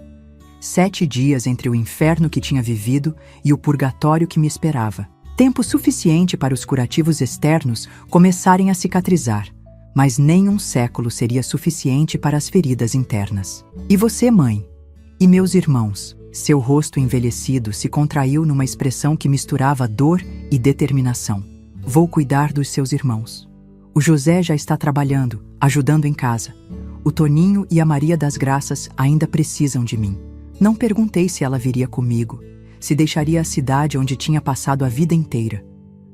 7 dias entre o inferno que tinha vivido e o purgatório que me esperava. Tempo suficiente para os curativos externos começarem a cicatrizar, mas nem um século seria suficiente para as feridas internas. "E você, mãe? E meus irmãos?" Seu rosto envelhecido se contraiu numa expressão que misturava dor e determinação. "Vou cuidar dos seus irmãos. O José já está trabalhando, ajudando em casa. O Toninho e a Maria das Graças ainda precisam de mim." Não perguntei se ela viria comigo, se deixaria a cidade onde tinha passado a vida inteira.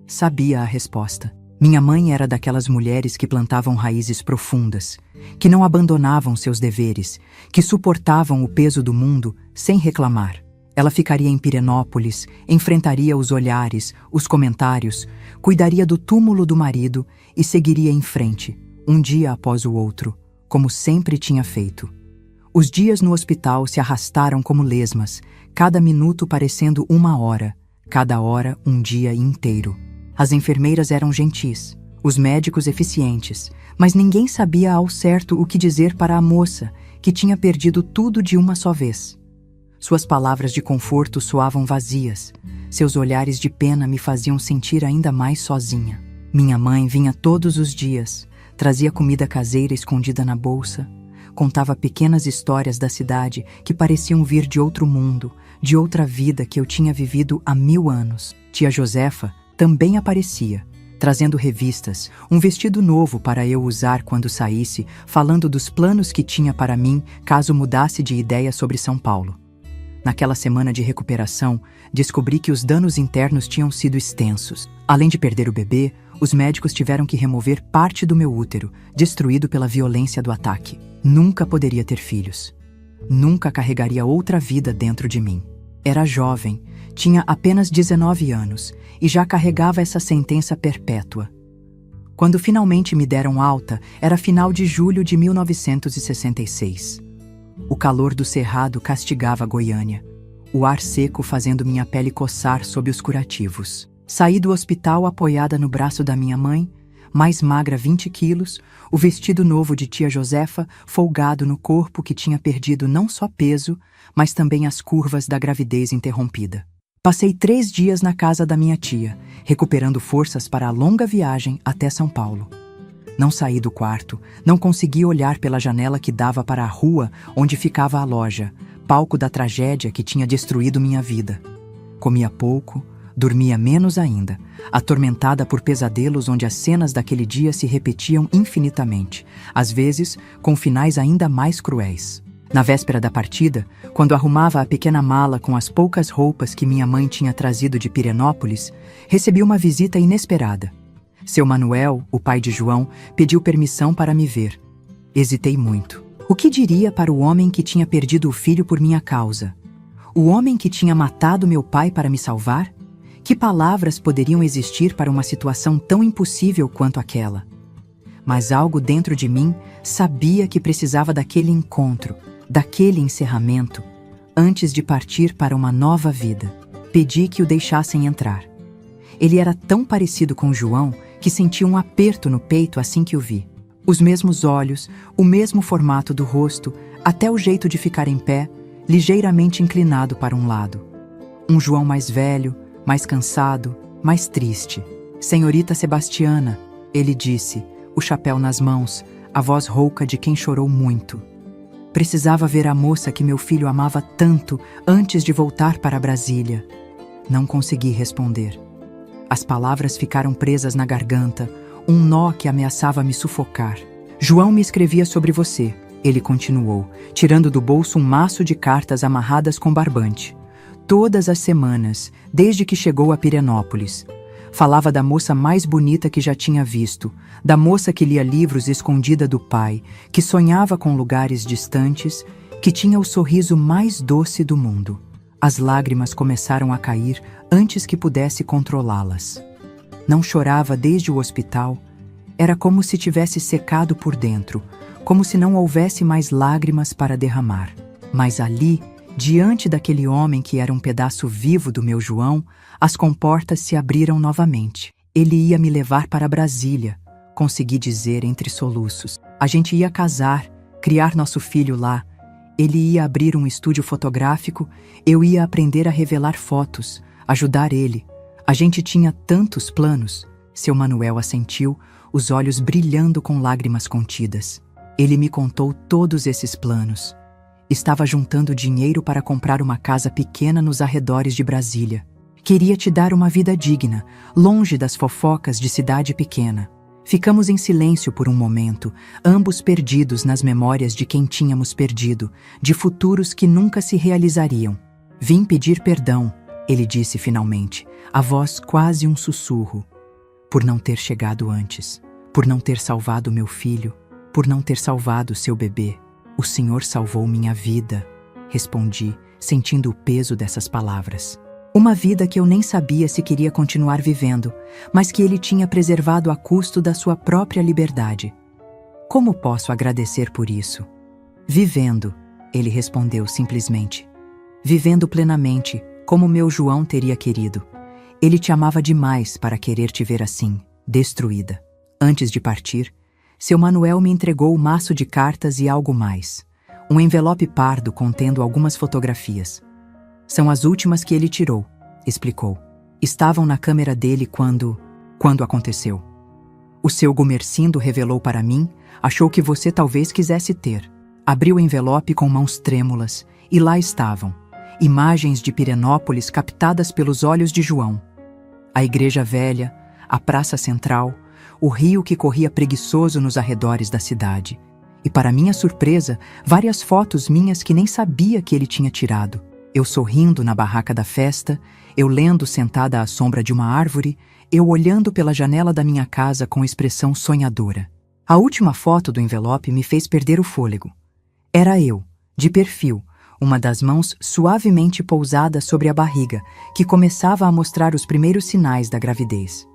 Sabia a resposta. Minha mãe era daquelas mulheres que plantavam raízes profundas, que não abandonavam seus deveres, que suportavam o peso do mundo sem reclamar. Ela ficaria em Pirenópolis, enfrentaria os olhares, os comentários, cuidaria do túmulo do marido e seguiria em frente, um dia após o outro, como sempre tinha feito. Os dias no hospital se arrastaram como lesmas, cada minuto parecendo uma hora, cada hora um dia inteiro. As enfermeiras eram gentis, os médicos eficientes, mas ninguém sabia ao certo o que dizer para a moça, que tinha perdido tudo de uma só vez. Suas palavras de conforto soavam vazias, seus olhares de pena me faziam sentir ainda mais sozinha. Minha mãe vinha todos os dias, trazia comida caseira escondida na bolsa, contava pequenas histórias da cidade que pareciam vir de outro mundo, de outra vida que eu tinha vivido há 1000 anos. Tia Josefa também aparecia, trazendo revistas, um vestido novo para eu usar quando saísse, falando dos planos que tinha para mim caso mudasse de ideia sobre São Paulo. Naquela semana de recuperação, descobri que os danos internos tinham sido extensos. Além de perder o bebê, os médicos tiveram que remover parte do meu útero, destruído pela violência do ataque. Nunca poderia ter filhos. Nunca carregaria outra vida dentro de mim. Era jovem, tinha apenas 19 anos e já carregava essa sentença perpétua. Quando finalmente me deram alta, era final de julho de 1966. O calor do cerrado castigava Goiânia, o ar seco fazendo minha pele coçar sob os curativos. Saí do hospital apoiada no braço da minha mãe, mais magra 20 quilos, o vestido novo de tia Josefa folgado no corpo que tinha perdido não só peso, mas também as curvas da gravidez interrompida. Passei 3 dias na casa da minha tia, recuperando forças para a longa viagem até São Paulo. Não saí do quarto, não consegui olhar pela janela que dava para a rua onde ficava a loja, palco da tragédia que tinha destruído minha vida. Comia pouco, dormia menos ainda, atormentada por pesadelos onde as cenas daquele dia se repetiam infinitamente, às vezes com finais ainda mais cruéis. Na véspera da partida, quando arrumava a pequena mala com as poucas roupas que minha mãe tinha trazido de Pirenópolis, recebi uma visita inesperada. Seu Manuel, o pai de João, pediu permissão para me ver. Hesitei muito. O que diria para o homem que tinha perdido o filho por minha causa? O homem que tinha matado meu pai para me salvar? Que palavras poderiam existir para uma situação tão impossível quanto aquela? Mas algo dentro de mim sabia que precisava daquele encontro, daquele encerramento, antes de partir para uma nova vida. Pedi que o deixassem entrar. Ele era tão parecido com João que senti um aperto no peito assim que o vi. Os mesmos olhos, o mesmo formato do rosto, até o jeito de ficar em pé, ligeiramente inclinado para um lado. Um João mais velho, mais cansado, mais triste. "Senhorita Sebastiana", ele disse, o chapéu nas mãos, a voz rouca de quem chorou muito. Precisava ver a moça que meu filho amava tanto antes de voltar para Brasília. Não consegui responder. As palavras ficaram presas na garganta, um nó que ameaçava me sufocar. "João me escrevia sobre você", ele continuou, tirando do bolso um maço de cartas amarradas com barbante. Todas as semanas, desde que chegou a Pirenópolis. Falava da moça mais bonita que já tinha visto, da moça que lia livros escondida do pai, que sonhava com lugares distantes, que tinha o sorriso mais doce do mundo. As lágrimas começaram a cair antes que pudesse controlá-las. Não chorava desde o hospital, Era como se tivesse secado por dentro, como se não houvesse mais lágrimas para derramar. Mas ali, diante daquele homem que era um pedaço vivo do meu João, as comportas se abriram novamente. Ele ia me levar para Brasília, consegui dizer entre soluços. A gente ia casar, criar nosso filho lá. Ele ia abrir um estúdio fotográfico, eu ia aprender a revelar fotos, ajudar ele. A gente tinha tantos planos. Seu Manuel assentiu, os olhos brilhando com lágrimas contidas. Ele me contou todos esses planos. Estava juntando dinheiro para comprar uma casa pequena nos arredores de Brasília. Queria te dar uma vida digna, longe das fofocas de cidade pequena. Ficamos em silêncio por um momento, ambos perdidos nas memórias de quem tínhamos perdido, de futuros que nunca se realizariam. Vim pedir perdão, ele disse finalmente, a voz quase um sussurro. Por não ter chegado antes, por não ter salvado meu filho, por não ter salvado seu bebê. O Senhor salvou minha vida, respondi, sentindo o peso dessas palavras. Uma vida que eu nem sabia se queria continuar vivendo, mas que ele tinha preservado a custo da sua própria liberdade. Como posso agradecer por isso? Vivendo, ele respondeu simplesmente. Vivendo plenamente, como meu João teria querido. Ele te amava demais para querer te ver assim, destruída. Antes de partir, seu Manuel me entregou o maço de cartas e algo mais. Um envelope pardo contendo algumas fotografias. São as últimas que ele tirou, explicou. Estavam na câmera dele quando aconteceu. O seu Gumercindo revelou para mim, achou que você talvez quisesse ter. Abriu o envelope com mãos trêmulas, e lá estavam. Imagens de Pirenópolis captadas pelos olhos de João. A igreja velha, a praça central, o rio que corria preguiçoso nos arredores da cidade. E para minha surpresa, várias fotos minhas que nem sabia que ele tinha tirado. Eu sorrindo na barraca da festa, eu lendo sentada à sombra de uma árvore, eu olhando pela janela da minha casa com expressão sonhadora. A última foto do envelope me fez perder o fôlego. Era eu, de perfil, uma das mãos suavemente pousada sobre a barriga, que começava a mostrar os primeiros sinais da gravidez.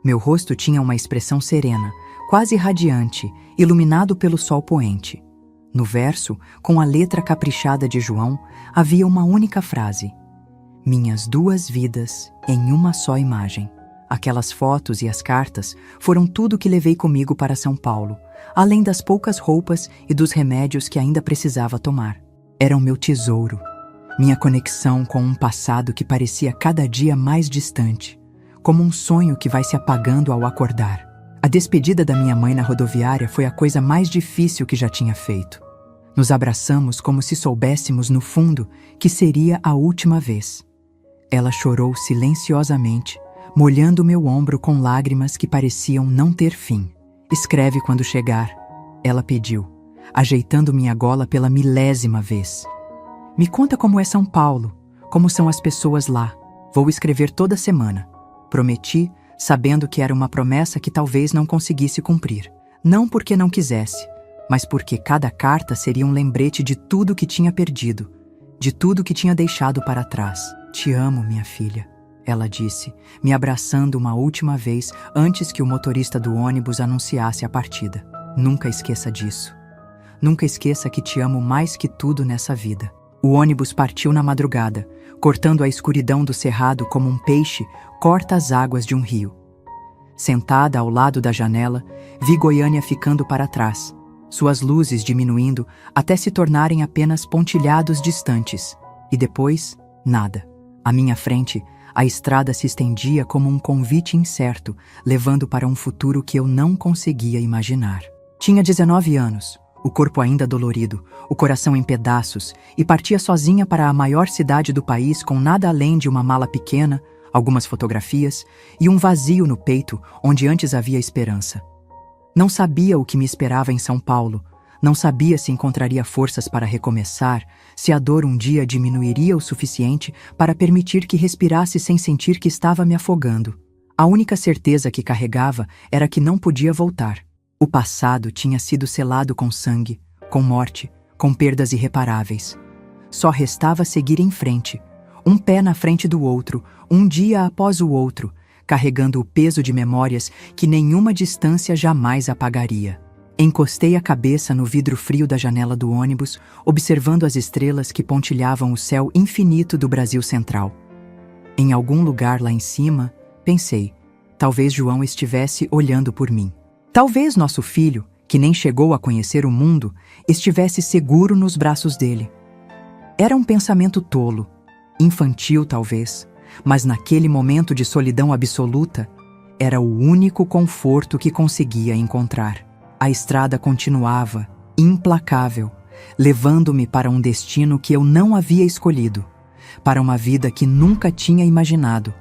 Meu rosto tinha uma expressão serena, quase radiante, iluminado pelo sol poente. No verso, com a letra caprichada de João, havia uma única frase. Minhas duas vidas em uma só imagem. Aquelas fotos e as cartas foram tudo que levei comigo para São Paulo, além das poucas roupas e dos remédios que ainda precisava tomar. Eram meu tesouro, minha conexão com um passado que parecia cada dia mais distante, como um sonho que vai se apagando ao acordar. A despedida da minha mãe na rodoviária foi a coisa mais difícil que já tinha feito. Nos abraçamos como se soubéssemos, no fundo, que seria a última vez. Ela chorou silenciosamente, molhando meu ombro com lágrimas que pareciam não ter fim. Escreve quando chegar, ela pediu, ajeitando minha gola pela 1000ª vez. Me conta como é São Paulo, como são as pessoas lá. Vou escrever toda semana. Prometi, sabendo que era uma promessa que talvez não conseguisse cumprir. Não porque não quisesse, mas porque cada carta seria um lembrete de tudo que tinha perdido, de tudo que tinha deixado para trás. Te amo, minha filha, ela disse, me abraçando uma última vez antes que o motorista do ônibus anunciasse a partida. Nunca esqueça disso. Nunca esqueça que te amo mais que tudo nessa vida. O ônibus partiu na madrugada, cortando a escuridão do cerrado como um peixe corta as águas de um rio. Sentada ao lado da janela, vi Goiânia ficando para trás, suas luzes diminuindo até se tornarem apenas pontilhados distantes. E depois, nada. À minha frente, a estrada se estendia como um convite incerto, levando para um futuro que eu não conseguia imaginar. Tinha 19 anos, o corpo ainda dolorido, o coração em pedaços, e partia sozinha para a maior cidade do país com nada além de uma mala pequena, algumas fotografias e um vazio no peito onde antes havia esperança. Não sabia o que me esperava em São Paulo, não sabia se encontraria forças para recomeçar, se a dor um dia diminuiria o suficiente para permitir que respirasse sem sentir que estava me afogando. A única certeza que carregava era que não podia voltar. O passado tinha sido selado com sangue, com morte, com perdas irreparáveis. Só restava seguir em frente, um pé na frente do outro, um dia após o outro, carregando o peso de memórias que nenhuma distância jamais apagaria. Encostei a cabeça no vidro frio da janela do ônibus, observando as estrelas que pontilhavam o céu infinito do Brasil Central. Em algum lugar lá em cima, pensei, talvez João estivesse olhando por mim. Talvez nosso filho, que nem chegou a conhecer o mundo, estivesse seguro nos braços dele. Era um pensamento tolo, infantil talvez, mas naquele momento de solidão absoluta, era o único conforto que conseguia encontrar. A estrada continuava, implacável, levando-me para um destino que eu não havia escolhido, para uma vida que nunca tinha imaginado,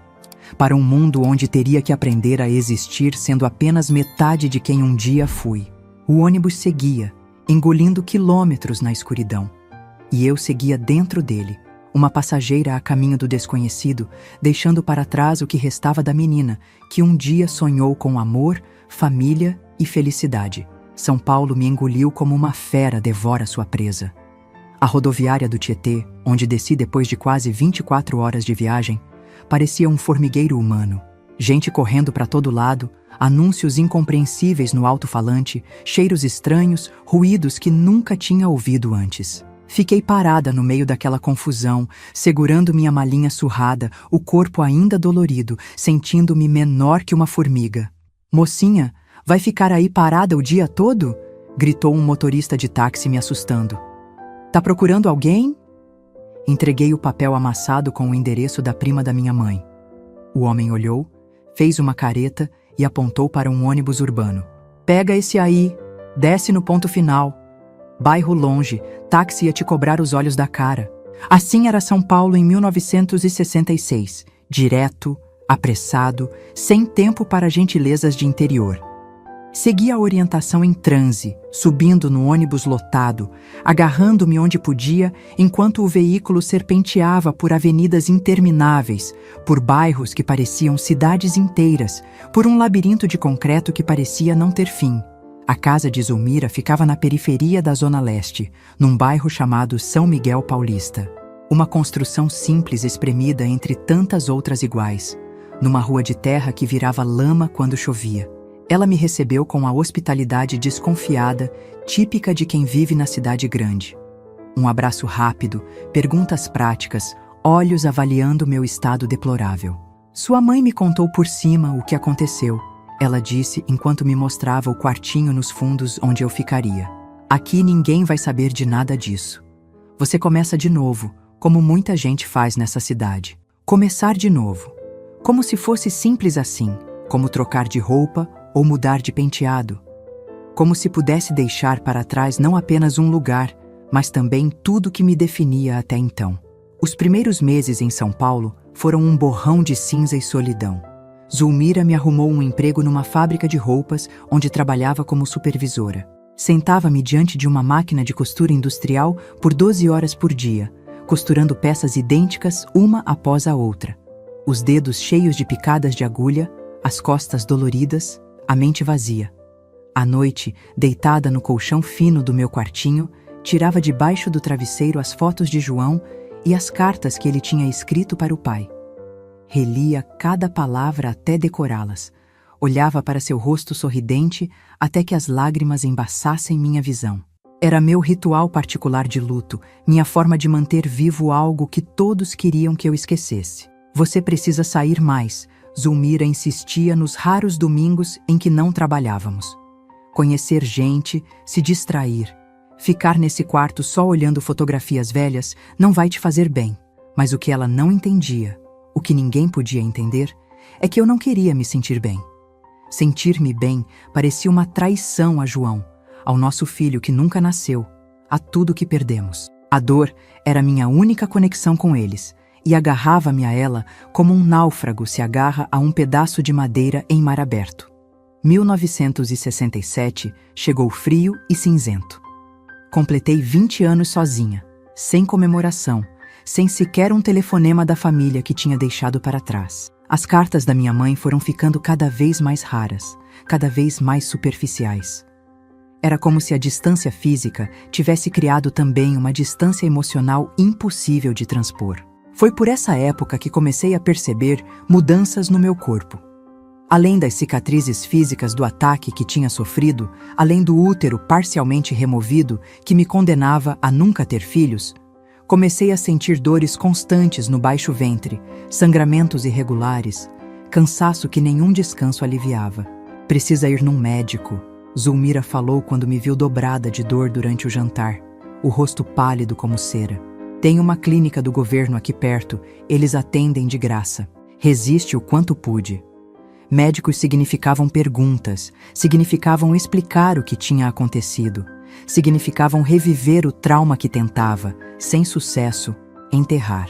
para um mundo onde teria que aprender a existir sendo apenas metade de quem um dia fui. O ônibus seguia, engolindo quilômetros na escuridão, e eu seguia dentro dele, uma passageira a caminho do desconhecido, deixando para trás o que restava da menina, que um dia sonhou com amor, família e felicidade. São Paulo me engoliu como uma fera devora sua presa. A rodoviária do Tietê, onde desci depois de quase 24 horas de viagem, parecia um formigueiro humano. Gente correndo para todo lado, anúncios incompreensíveis no alto-falante, cheiros estranhos, ruídos que nunca tinha ouvido antes. Fiquei parada no meio daquela confusão, segurando minha malinha surrada, o corpo ainda dolorido, sentindo-me menor que uma formiga. "Mocinha, vai ficar aí parada o dia todo?" gritou um motorista de táxi me assustando. "Tá procurando alguém?" Entreguei o papel amassado com o endereço da prima da minha mãe. O homem olhou, fez uma careta e apontou para um ônibus urbano. "Pega esse aí, desce no ponto final. Bairro longe, táxi ia te cobrar os olhos da cara." Assim era São Paulo em 1966, direto, apressado, sem tempo para gentilezas de interior. Segui a orientação em transe, subindo no ônibus lotado, agarrando-me onde podia, enquanto o veículo serpenteava por avenidas intermináveis, por bairros que pareciam cidades inteiras, por um labirinto de concreto que parecia não ter fim. A casa de Zulmira ficava na periferia da Zona Leste, num bairro chamado São Miguel Paulista. Uma construção simples espremida entre tantas outras iguais, numa rua de terra que virava lama quando chovia. Ela me recebeu com a hospitalidade desconfiada, típica de quem vive na cidade grande. Um abraço rápido, perguntas práticas, olhos avaliando meu estado deplorável. "Sua mãe me contou por cima o que aconteceu", ela disse enquanto me mostrava o quartinho nos fundos onde eu ficaria. "Aqui ninguém vai saber de nada disso. Você começa de novo, como muita gente faz nessa cidade. Começar de novo. Como se fosse simples assim, como trocar de roupa ou mudar de penteado. Como se pudesse deixar para trás não apenas um lugar, mas também tudo que me definia até então." Os primeiros meses em São Paulo foram um borrão de cinza e solidão. Zulmira me arrumou um emprego numa fábrica de roupas, onde trabalhava como supervisora. Sentava-me diante de uma máquina de costura industrial por 12 horas por dia, costurando peças idênticas uma após a outra. Os dedos cheios de picadas de agulha, as costas doloridas, a mente vazia. À noite, deitada no colchão fino do meu quartinho, tirava debaixo do travesseiro as fotos de João e as cartas que ele tinha escrito para o pai. Relia cada palavra até decorá-las. Olhava para seu rosto sorridente até que as lágrimas embaçassem minha visão. Era meu ritual particular de luto, minha forma de manter vivo algo que todos queriam que eu esquecesse. "Você precisa sair mais", Zulmira insistia nos raros domingos em que não trabalhávamos. "Conhecer gente, se distrair. Ficar nesse quarto só olhando fotografias velhas não vai te fazer bem." Mas o que ela não entendia, o que ninguém podia entender, é que eu não queria me sentir bem. Sentir-me bem parecia uma traição a João, ao nosso filho que nunca nasceu, a tudo que perdemos. A dor era minha única conexão com eles, e agarrava-me a ela como um náufrago se agarra a um pedaço de madeira em mar aberto. 1967 chegou frio e cinzento. Completei 20 anos sozinha, sem comemoração, sem sequer um telefonema da família que tinha deixado para trás. As cartas da minha mãe foram ficando cada vez mais raras, cada vez mais superficiais. Era como se a distância física tivesse criado também uma distância emocional impossível de transpor. Foi por essa época que comecei a perceber mudanças no meu corpo. Além das cicatrizes físicas do ataque que tinha sofrido, além do útero parcialmente removido que me condenava a nunca ter filhos, comecei a sentir dores constantes no baixo ventre, sangramentos irregulares, cansaço que nenhum descanso aliviava. Precisa ir num médico, Zulmira falou quando me viu dobrada de dor durante o jantar, o rosto pálido como cera. Tem uma clínica do governo aqui perto, eles atendem de graça. Resiste o quanto pude. Médicos significavam perguntas, significavam explicar o que tinha acontecido, significavam reviver o trauma que tentava, sem sucesso, enterrar.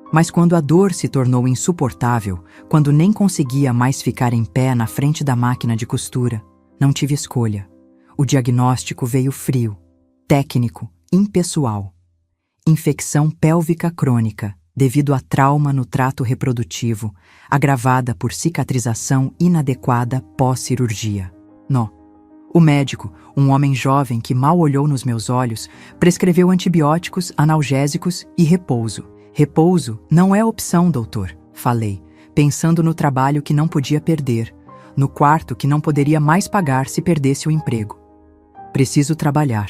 Mas quando a dor se tornou insuportável, quando nem conseguia mais ficar em pé na frente da máquina de costura, não tive escolha. O diagnóstico veio frio, técnico, impessoal. Infecção pélvica crônica, devido a trauma no trato reprodutivo, agravada por cicatrização inadequada pós-cirurgia. Nó. O médico, um homem jovem que mal olhou nos meus olhos, prescreveu antibióticos, analgésicos e repouso. Repouso não é opção, doutor, falei, pensando no trabalho que não podia perder, no quarto que não poderia mais pagar se perdesse o emprego. Preciso trabalhar.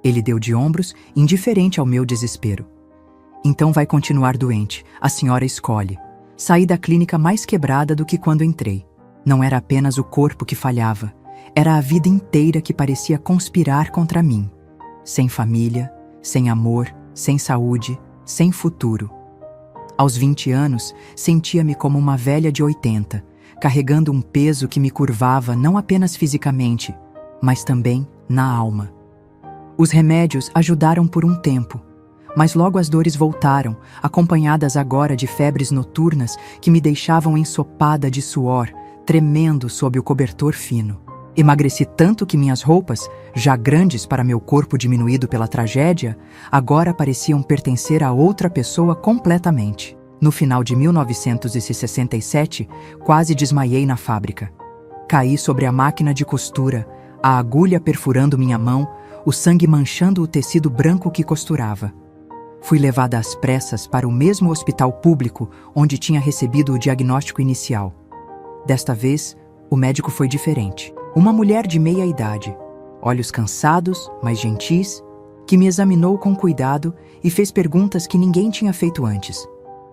Ele deu de ombros, indiferente ao meu desespero. Então vai continuar doente, a senhora escolhe. Saí da clínica mais quebrada do que quando entrei. Não era apenas o corpo que falhava, era a vida inteira que parecia conspirar contra mim. Sem família, sem amor, sem saúde, sem futuro. Aos 20 anos, sentia-me como uma velha de 80, carregando um peso que me curvava não apenas fisicamente, mas também na alma. Os remédios ajudaram por um tempo, mas logo as dores voltaram, acompanhadas agora de febres noturnas que me deixavam ensopada de suor, tremendo sob o cobertor fino. Emagreci tanto que minhas roupas, já grandes para meu corpo diminuído pela tragédia, agora pareciam pertencer a outra pessoa completamente. No final de 1967, quase desmaiei na fábrica. Caí sobre a máquina de costura, a agulha perfurando minha mão, o sangue manchando o tecido branco que costurava. Fui levada às pressas para o mesmo hospital público onde tinha recebido o diagnóstico inicial. Desta vez, o médico foi diferente. Uma mulher de meia idade, olhos cansados, mas gentis, que me examinou com cuidado e fez perguntas que ninguém tinha feito antes.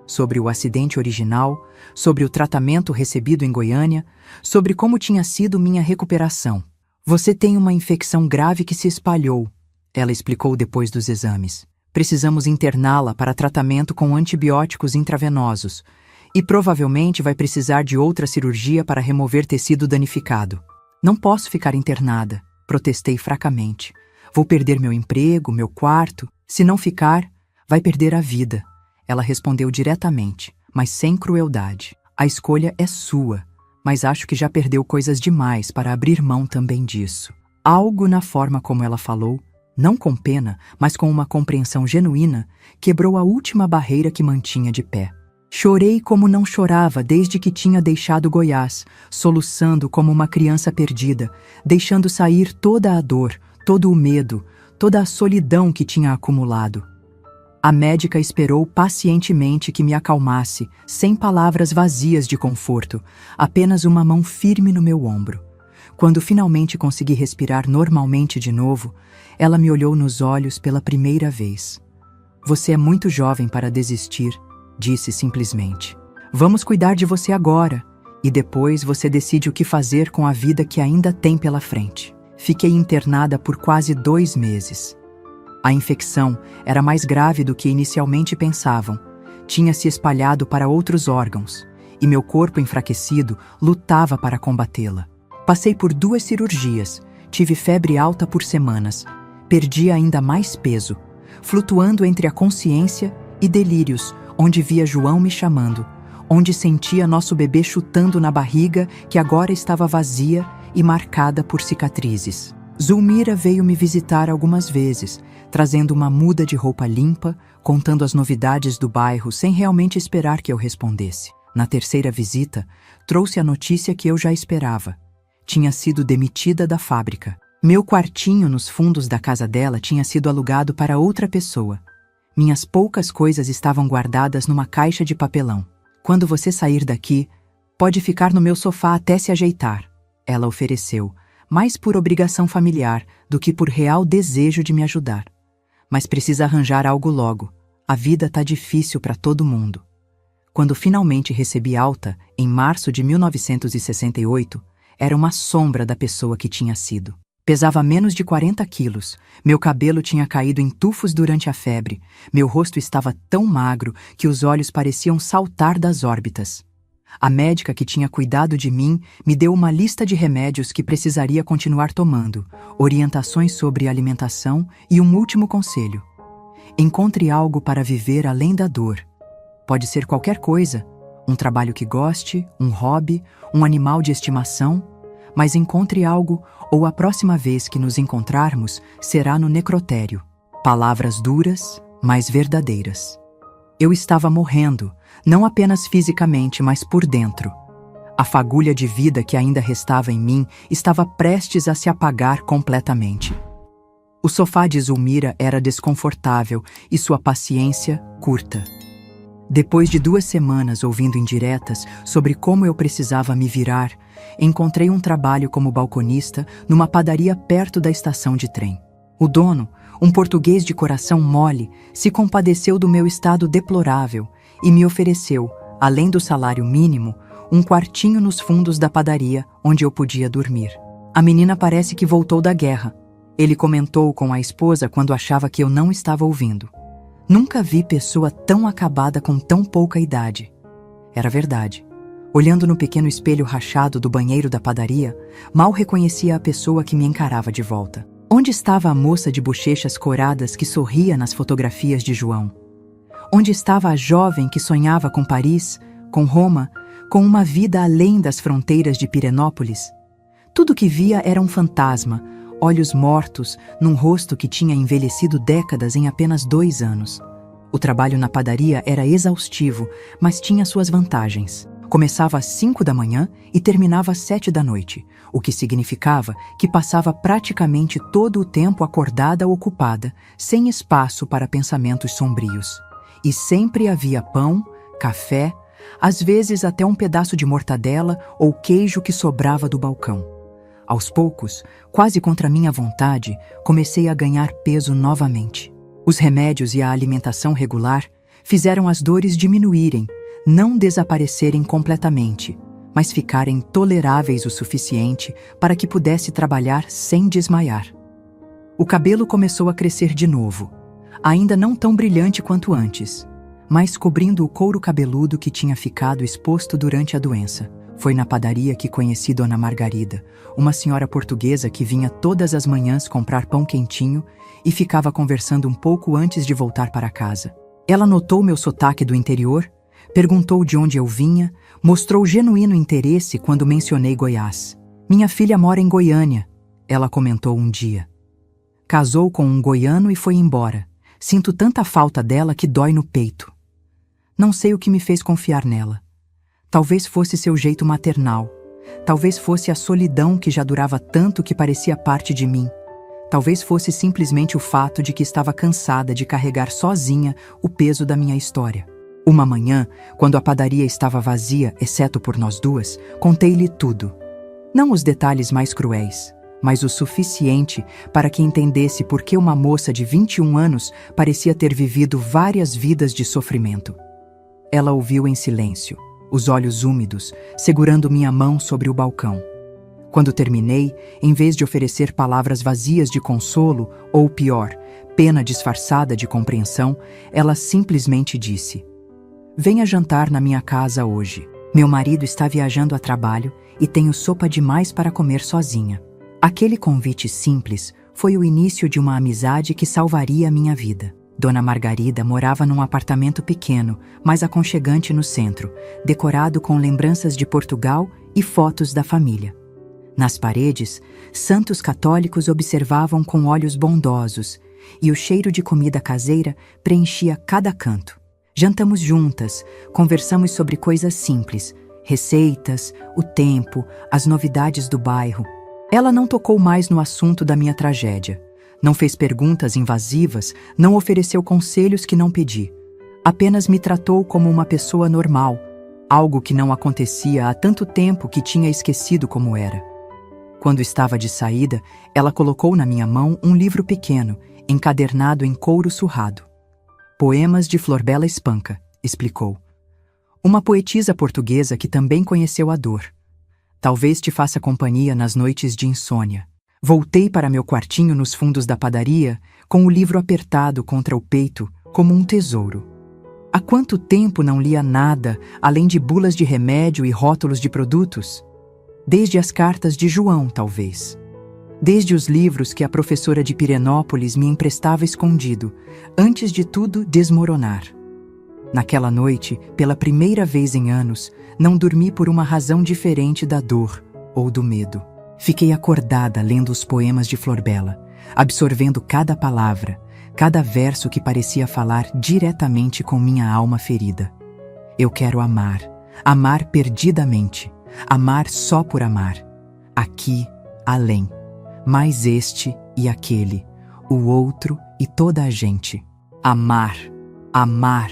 Sobre o acidente original, sobre o tratamento recebido em Goiânia, sobre como tinha sido minha recuperação. Você tem uma infecção grave que se espalhou, ela explicou depois dos exames. Precisamos interná-la para tratamento com antibióticos intravenosos e provavelmente vai precisar de outra cirurgia para remover tecido danificado. Não posso ficar internada, protestei fracamente. Vou perder meu emprego, meu quarto. Se não ficar, vai perder a vida. Ela respondeu diretamente, mas sem crueldade. A escolha é sua, mas acho que já perdeu coisas demais para abrir mão também disso. Algo na forma como ela falou, não com pena, mas com uma compreensão genuína, quebrou a última barreira que mantinha de pé. Chorei como não chorava desde que tinha deixado Goiás, soluçando como uma criança perdida, deixando sair toda a dor, todo o medo, toda a solidão que tinha acumulado. A médica esperou pacientemente que me acalmasse, sem palavras vazias de conforto, apenas uma mão firme no meu ombro. Quando finalmente consegui respirar normalmente de novo, ela me olhou nos olhos pela primeira vez. Você é muito jovem para desistir, disse simplesmente. Vamos cuidar de você agora, e depois você decide o que fazer com a vida que ainda tem pela frente. Fiquei internada por quase 2 meses. A infecção era mais grave do que inicialmente pensavam. Tinha se espalhado para outros órgãos, e meu corpo enfraquecido lutava para combatê-la. Passei por 2 cirurgias, tive febre alta por semanas, perdi ainda mais peso, flutuando entre a consciência e delírios, onde via João me chamando, onde sentia nosso bebê chutando na barriga que agora estava vazia e marcada por cicatrizes. Zulmira veio me visitar algumas vezes, trazendo uma muda de roupa limpa, contando as novidades do bairro sem realmente esperar que eu respondesse. Na terceira visita, trouxe a notícia que eu já esperava. Tinha sido demitida da fábrica. Meu quartinho nos fundos da casa dela tinha sido alugado para outra pessoa. Minhas poucas coisas estavam guardadas numa caixa de papelão. Quando você sair daqui, Pode ficar no meu sofá até se ajeitar, ela ofereceu, mais por obrigação familiar do que por real desejo de me ajudar. Mas precisa arranjar algo logo. A vida tá difícil para todo mundo. Quando finalmente recebi alta, em março de 1968, era uma sombra da pessoa que tinha sido. Pesava menos de 40 quilos, meu cabelo tinha caído em tufos durante a febre, meu rosto estava tão magro que os olhos pareciam saltar das órbitas. A médica que tinha cuidado de mim me deu uma lista de remédios que precisaria continuar tomando, orientações sobre alimentação e um último conselho. Encontre algo para viver além da dor. Pode ser qualquer coisa, um trabalho que goste, um hobby, um animal de estimação, mas encontre algo ou a próxima vez que nos encontrarmos será no necrotério. Palavras duras, mas verdadeiras. Eu estava morrendo, não apenas fisicamente, mas por dentro. A fagulha de vida que ainda restava em mim estava prestes a se apagar completamente. O sofá de Zulmira era desconfortável e sua paciência curta. Depois de 2 semanas ouvindo indiretas sobre como eu precisava me virar, encontrei um trabalho como balconista numa padaria perto da estação de trem. O dono, um português de coração mole, se compadeceu do meu estado deplorável e me ofereceu, além do salário mínimo, um quartinho nos fundos da padaria onde eu podia dormir. A menina parece que voltou da guerra. Ele comentou com a esposa quando achava que eu não estava ouvindo. Nunca vi pessoa tão acabada com tão pouca idade. Era verdade. Olhando no pequeno espelho rachado do banheiro da padaria, mal reconhecia a pessoa que me encarava de volta. Onde estava a moça de bochechas coradas que sorria nas fotografias de João? Onde estava a jovem que sonhava com Paris, com Roma, com uma vida além das fronteiras de Pirenópolis? Tudo que via era um fantasma, olhos mortos, num rosto que tinha envelhecido décadas em apenas 2 anos. O trabalho na padaria era exaustivo, mas tinha suas vantagens. Começava às 5 da manhã e terminava às 7 da noite, o que significava que passava praticamente todo o tempo acordada ou ocupada, sem espaço para pensamentos sombrios. E sempre havia pão, café, às vezes até um pedaço de mortadela ou queijo que sobrava do balcão. Aos poucos, quase contra minha vontade, comecei a ganhar peso novamente. Os remédios e a alimentação regular fizeram as dores diminuírem, não desaparecerem completamente, mas ficarem toleráveis o suficiente para que pudesse trabalhar sem desmaiar. O cabelo começou a crescer de novo, ainda não tão brilhante quanto antes, mas cobrindo o couro cabeludo que tinha ficado exposto durante a doença. Foi na padaria que conheci Dona Margarida, uma senhora portuguesa que vinha todas as manhãs comprar pão quentinho e ficava conversando um pouco antes de voltar para casa. Ela notou meu sotaque do interior, perguntou de onde eu vinha, mostrou genuíno interesse quando mencionei Goiás. Minha filha mora em Goiânia, ela comentou um dia. Casou com um goiano e foi embora. Sinto tanta falta dela que dói no peito. Não sei o que me fez confiar nela. Talvez fosse seu jeito maternal. Talvez fosse a solidão que já durava tanto que parecia parte de mim. Talvez fosse simplesmente o fato de que estava cansada de carregar sozinha o peso da minha história. Uma manhã, quando a padaria estava vazia, exceto por nós duas, contei-lhe tudo. Não os detalhes mais cruéis, mas o suficiente para que entendesse por que uma moça de 21 anos parecia ter vivido várias vidas de sofrimento. Ela ouviu em silêncio, os olhos úmidos, segurando minha mão sobre o balcão. Quando terminei, em vez de oferecer palavras vazias de consolo, ou pior, pena disfarçada de compreensão, ela simplesmente disse: "Venha jantar na minha casa hoje. Meu marido está viajando a trabalho e tenho sopa demais para comer sozinha." Aquele convite simples foi o início de uma amizade que salvaria a minha vida. Dona Margarida morava num apartamento pequeno, mas aconchegante no centro, decorado com lembranças de Portugal e fotos da família. Nas paredes, santos católicos observavam com olhos bondosos, e o cheiro de comida caseira preenchia cada canto. Jantamos juntas, conversamos sobre coisas simples, receitas, o tempo, as novidades do bairro. Ela não tocou mais no assunto da minha tragédia. Não fez perguntas invasivas, não ofereceu conselhos que não pedi. Apenas me tratou como uma pessoa normal, algo que não acontecia há tanto tempo que tinha esquecido como era. Quando estava de saída, ela colocou na minha mão um livro pequeno, encadernado em couro surrado. Poemas de Florbela Espanca, explicou. Uma poetisa portuguesa que também conheceu a dor. Talvez te faça companhia nas noites de insônia. Voltei para meu quartinho nos fundos da padaria, com o livro apertado contra o peito, como um tesouro. Há quanto tempo não lia nada, além de bulas de remédio e rótulos de produtos? Desde as cartas de João, talvez. Desde os livros que a professora de Pirenópolis me emprestava escondido, antes de tudo desmoronar. Naquela noite, pela primeira vez em anos, não dormi por uma razão diferente da dor ou do medo. Fiquei acordada lendo os poemas de Florbela, absorvendo cada palavra, cada verso que parecia falar diretamente com minha alma ferida. Eu quero amar, amar perdidamente, amar só por amar. Aqui, além, mais este e aquele, o outro e toda a gente. Amar, amar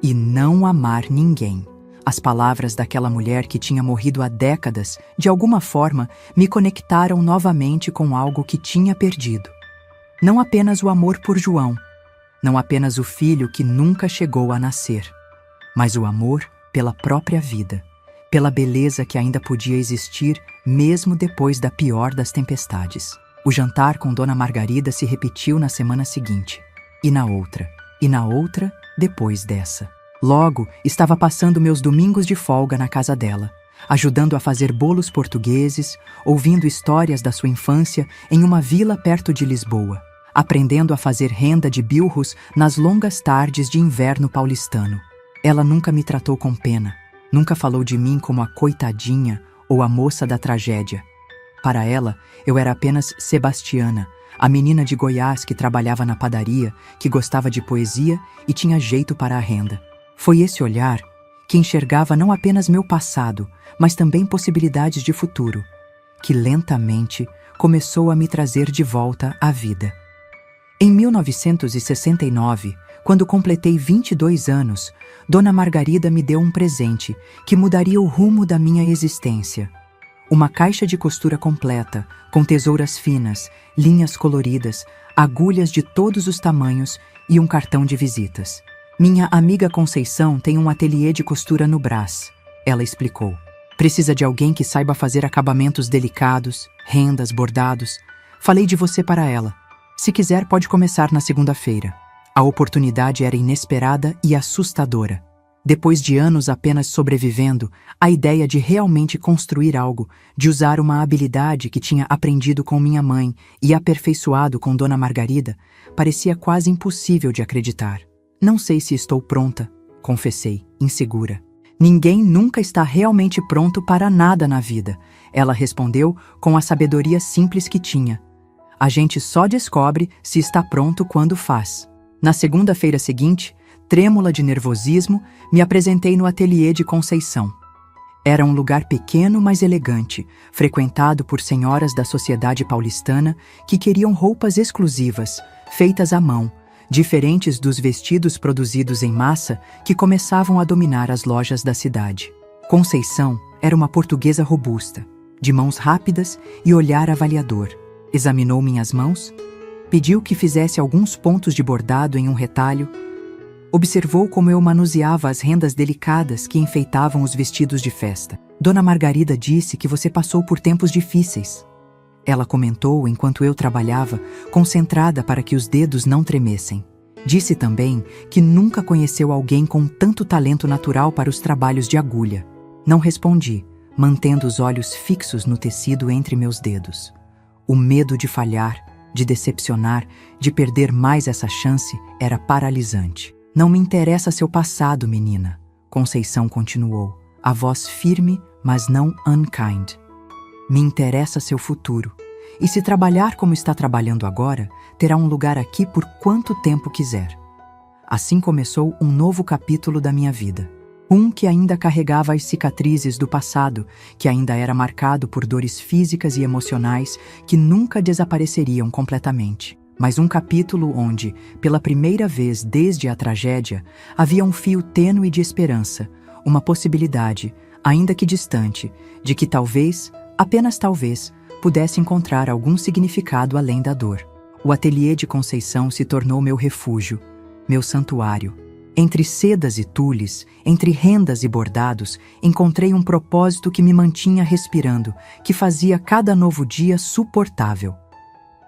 e não amar ninguém. As palavras daquela mulher que tinha morrido há décadas, de alguma forma, me conectaram novamente com algo que tinha perdido. Não apenas o amor por João, não apenas o filho que nunca chegou a nascer, mas o amor pela própria vida, pela beleza que ainda podia existir mesmo depois da pior das tempestades. O jantar com Dona Margarida se repetiu na semana seguinte, e na outra, depois dessa. Logo, estava passando meus domingos de folga na casa dela, ajudando a fazer bolos portugueses, ouvindo histórias da sua infância em uma vila perto de Lisboa, aprendendo a fazer renda de bilros nas longas tardes de inverno paulistano. Ela nunca me tratou com pena, nunca falou de mim como a coitadinha ou a moça da tragédia. Para ela, eu era apenas Sebastiana, a menina de Goiás que trabalhava na padaria, que gostava de poesia e tinha jeito para a renda. Foi esse olhar que enxergava não apenas meu passado, mas também possibilidades de futuro, que lentamente começou a me trazer de volta à vida. Em 1969, quando completei 22 anos, Dona Margarida me deu um presente que mudaria o rumo da minha existência. Uma caixa de costura completa, com tesouras finas, linhas coloridas, agulhas de todos os tamanhos e um cartão de visitas. Minha amiga Conceição tem um ateliê de costura no Brás, ela explicou. Precisa de alguém que saiba fazer acabamentos delicados, rendas, bordados. Falei de você para ela. Se quiser, pode começar na segunda-feira. A oportunidade era inesperada e assustadora. Depois de anos apenas sobrevivendo, a ideia de realmente construir algo, de usar uma habilidade que tinha aprendido com minha mãe e aperfeiçoado com Dona Margarida, parecia quase impossível de acreditar. Não sei se estou pronta, confessei, insegura. Ninguém nunca está realmente pronto para nada na vida, ela respondeu com a sabedoria simples que tinha. A gente só descobre se está pronto quando faz. Na segunda-feira seguinte, trêmula de nervosismo, me apresentei no ateliê de Conceição. Era um lugar pequeno, mas elegante, frequentado por senhoras da sociedade paulistana que queriam roupas exclusivas, feitas à mão, diferentes dos vestidos produzidos em massa que começavam a dominar as lojas da cidade. Conceição era uma portuguesa robusta, de mãos rápidas e olhar avaliador. Examinou minhas mãos, pediu que fizesse alguns pontos de bordado em um retalho, observou como eu manuseava as rendas delicadas que enfeitavam os vestidos de festa. Dona Margarida disse que você passou por tempos difíceis. Ela comentou enquanto eu trabalhava, concentrada para que os dedos não tremessem. Disse também que nunca conheceu alguém com tanto talento natural para os trabalhos de agulha. Não respondi, mantendo os olhos fixos no tecido entre meus dedos. O medo de falhar, de decepcionar, de perder mais essa chance era paralisante. Não me interessa seu passado, menina, Conceição continuou, a voz firme, mas não unkind. Me interessa seu futuro. E se trabalhar como está trabalhando agora, terá um lugar aqui por quanto tempo quiser. Assim começou um novo capítulo da minha vida. Um que ainda carregava as cicatrizes do passado, que ainda era marcado por dores físicas e emocionais que nunca desapareceriam completamente. Mas um capítulo onde, pela primeira vez desde a tragédia, havia um fio tênue de esperança, uma possibilidade, ainda que distante, de que talvez, apenas talvez, pudesse encontrar algum significado além da dor. O ateliê de Conceição se tornou meu refúgio, meu santuário. Entre sedas e tules, entre rendas e bordados, encontrei um propósito que me mantinha respirando, que fazia cada novo dia suportável.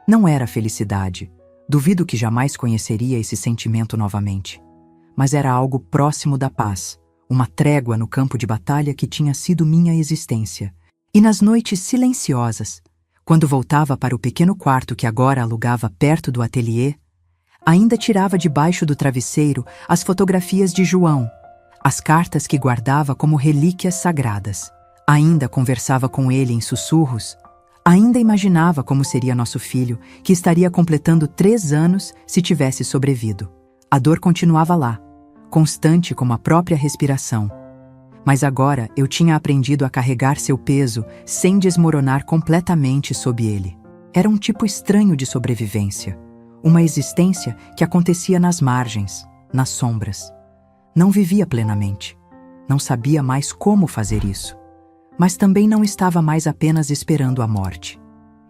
Não era felicidade. Duvido que jamais conheceria esse sentimento novamente. Mas era algo próximo da paz, uma trégua no campo de batalha que tinha sido minha existência. E nas noites silenciosas, quando voltava para o pequeno quarto que agora alugava perto do ateliê, ainda tirava debaixo do travesseiro as fotografias de João, as cartas que guardava como relíquias sagradas. Ainda conversava com ele em sussurros, ainda imaginava como seria nosso filho, que estaria completando 3 anos se tivesse sobrevivido. A dor continuava lá, constante como a própria respiração. Mas agora eu tinha aprendido a carregar seu peso sem desmoronar completamente sob ele. Era um tipo estranho de sobrevivência. Uma existência que acontecia nas margens, nas sombras. Não vivia plenamente. Não sabia mais como fazer isso. Mas também não estava mais apenas esperando a morte.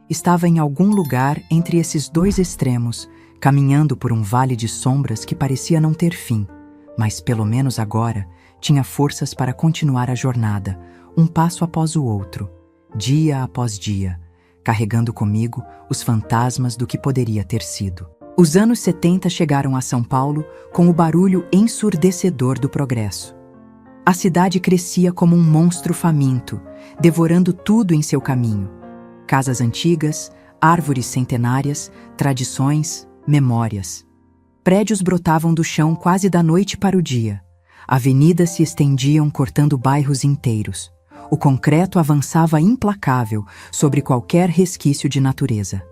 Estava em algum lugar entre esses 2 extremos, caminhando por um vale de sombras que parecia não ter fim, mas pelo menos agora tinha forças para continuar a jornada, um passo após o outro, dia após dia, carregando comigo os fantasmas do que poderia ter sido. Os anos 70 chegaram a São Paulo com o barulho ensurdecedor do progresso. A cidade crescia como um monstro faminto, devorando tudo em seu caminho. Casas antigas, árvores centenárias, tradições, memórias. Prédios brotavam do chão quase da noite para o dia. Avenidas se estendiam cortando bairros inteiros. O concreto avançava implacável sobre qualquer resquício de natureza.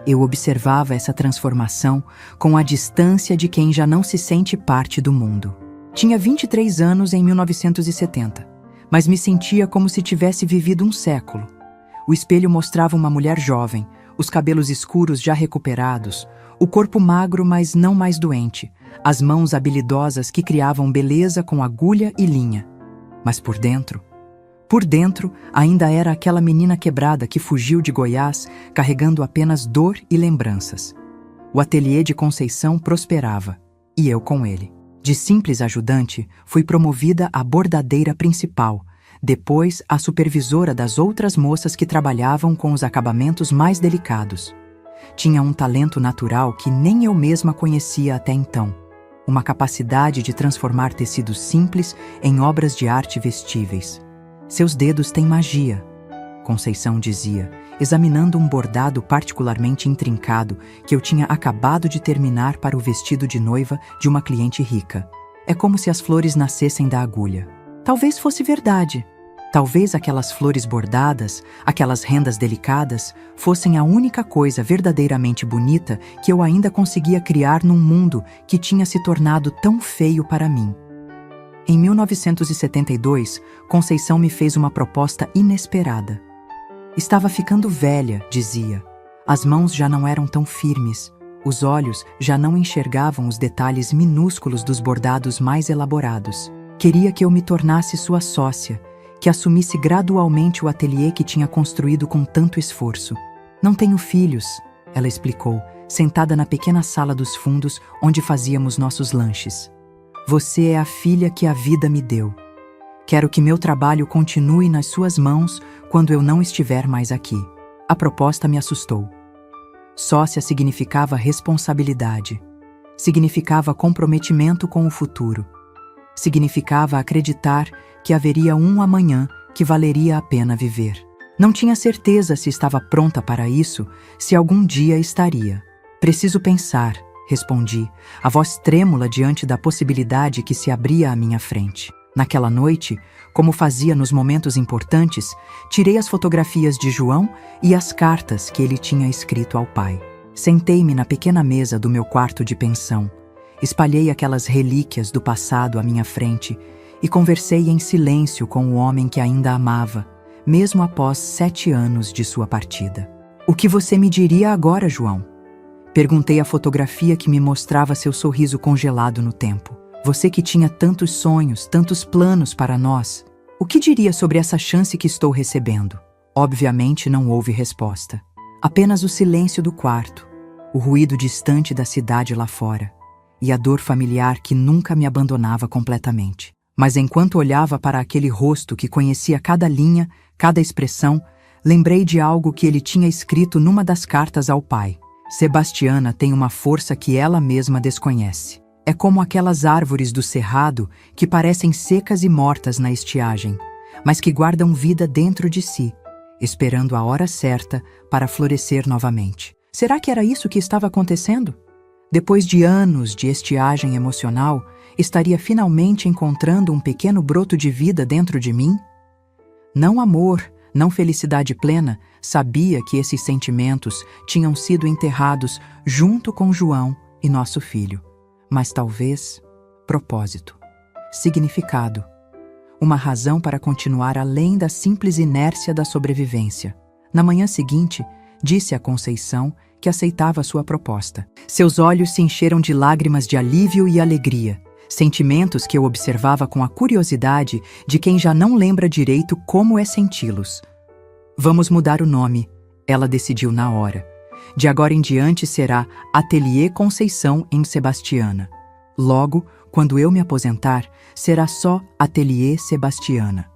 Eu observava essa transformação com a distância de quem já não se sente parte do mundo. Tinha 23 anos em 1970, mas me sentia como se tivesse vivido um século. O espelho mostrava uma mulher jovem, os cabelos escuros já recuperados, o corpo magro, mas não mais doente, as mãos habilidosas que criavam beleza com agulha e linha. Mas por dentro, ainda era aquela menina quebrada que fugiu de Goiás, carregando apenas dor e lembranças. O ateliê de Conceição prosperava, e eu com ele. De simples ajudante, fui promovida a bordadeira principal, depois a supervisora das outras moças que trabalhavam com os acabamentos mais delicados. Tinha um talento natural que nem eu mesma conhecia até então, uma capacidade de transformar tecidos simples em obras de arte vestíveis. Seus dedos têm magia, Conceição dizia, examinando um bordado particularmente intrincado que eu tinha acabado de terminar para o vestido de noiva de uma cliente rica. É como se as flores nascessem da agulha. Talvez fosse verdade. Talvez aquelas flores bordadas, aquelas rendas delicadas, fossem a única coisa verdadeiramente bonita que eu ainda conseguia criar num mundo que tinha se tornado tão feio para mim. Em 1972, Conceição me fez uma proposta inesperada. Estava ficando velha, dizia. As mãos já não eram tão firmes, os olhos já não enxergavam os detalhes minúsculos dos bordados mais elaborados. Queria que eu me tornasse sua sócia, que assumisse gradualmente o ateliê que tinha construído com tanto esforço. Não tenho filhos, ela explicou, sentada na pequena sala dos fundos onde fazíamos nossos lanches. Você é a filha que a vida me deu. Quero que meu trabalho continue nas suas mãos quando eu não estiver mais aqui. A proposta me assustou. Sócia significava responsabilidade. Significava comprometimento com o futuro. Significava acreditar que haveria um amanhã que valeria a pena viver. Não tinha certeza se estava pronta para isso, se algum dia estaria. Preciso pensar, respondi, a voz trêmula diante da possibilidade que se abria à minha frente. Naquela noite, como fazia nos momentos importantes, tirei as fotografias de João e as cartas que ele tinha escrito ao pai. Sentei-me na pequena mesa do meu quarto de pensão, espalhei aquelas relíquias do passado à minha frente e conversei em silêncio com o homem que ainda amava, mesmo após 7 anos de sua partida. O que você me diria agora, João? Perguntei à fotografia que me mostrava seu sorriso congelado no tempo. Você que tinha tantos sonhos, tantos planos para nós. O que diria sobre essa chance que estou recebendo? Obviamente não houve resposta. Apenas o silêncio do quarto, o ruído distante da cidade lá fora e a dor familiar que nunca me abandonava completamente. Mas enquanto olhava para aquele rosto que conhecia cada linha, cada expressão, lembrei de algo que ele tinha escrito numa das cartas ao pai. Sebastiana tem uma força que ela mesma desconhece. É como aquelas árvores do cerrado que parecem secas e mortas na estiagem, mas que guardam vida dentro de si, esperando a hora certa para florescer novamente. Será que era isso que estava acontecendo? Depois de anos de estiagem emocional, estaria finalmente encontrando um pequeno broto de vida dentro de mim? Não amor, não felicidade plena, sabia que esses sentimentos tinham sido enterrados junto com João e nosso filho. Mas talvez propósito, significado, uma razão para continuar além da simples inércia da sobrevivência. Na manhã seguinte, disse a Conceição que aceitava sua proposta. Seus olhos se encheram de lágrimas de alívio e alegria, sentimentos que eu observava com a curiosidade de quem já não lembra direito como é senti-los. Vamos mudar o nome, ela decidiu na hora. De agora em diante será Ateliê Conceição em Sebastiana. Logo, quando eu me aposentar, será só Ateliê Sebastiana.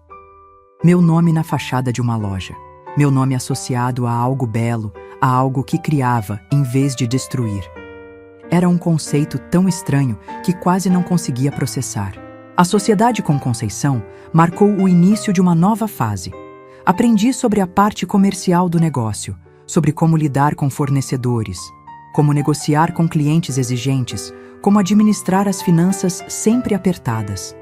Meu nome na fachada de uma loja. Meu nome associado a algo belo, a algo que criava em vez de destruir. Era um conceito tão estranho que quase não conseguia processar. A sociedade com Conceição marcou o início de uma nova fase. Aprendi sobre a parte comercial do negócio, sobre como lidar com fornecedores, como negociar com clientes exigentes, como administrar as finanças sempre apertadas.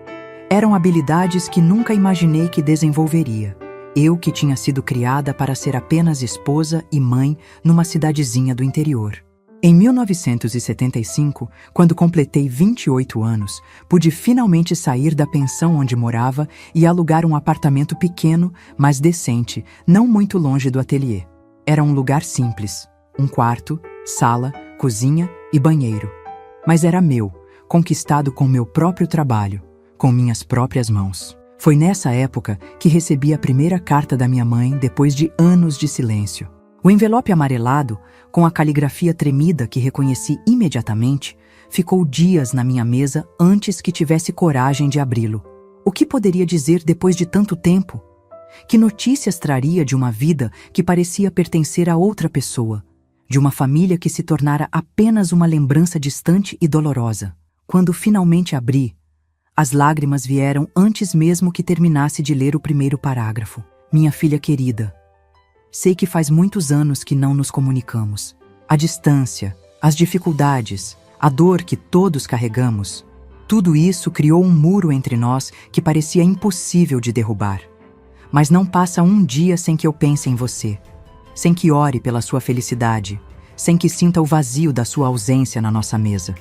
Eram habilidades que nunca imaginei que desenvolveria. Eu que tinha sido criada para ser apenas esposa e mãe numa cidadezinha do interior. Em 1975, quando completei 28 anos, pude finalmente sair da pensão onde morava e alugar um apartamento pequeno, mas decente, não muito longe do ateliê. Era um lugar simples, um quarto, sala, cozinha e banheiro. Mas era meu, conquistado com meu próprio trabalho, com minhas próprias mãos. Foi nessa época que recebi a primeira carta da minha mãe depois de anos de silêncio. O envelope amarelado, com a caligrafia tremida que reconheci imediatamente, ficou dias na minha mesa antes que tivesse coragem de abri-lo. O que poderia dizer depois de tanto tempo? Que notícias traria de uma vida que parecia pertencer a outra pessoa, de uma família que se tornara apenas uma lembrança distante e dolorosa? Quando finalmente abri, as lágrimas vieram antes mesmo que terminasse de ler o primeiro parágrafo. Minha filha querida, sei que faz muitos anos que não nos comunicamos. A distância, as dificuldades, a dor que todos carregamos, tudo isso criou um muro entre nós que parecia impossível de derrubar. Mas não passa um dia sem que eu pense em você, sem que ore pela sua felicidade, sem que sinta o vazio da sua ausência na nossa mesa.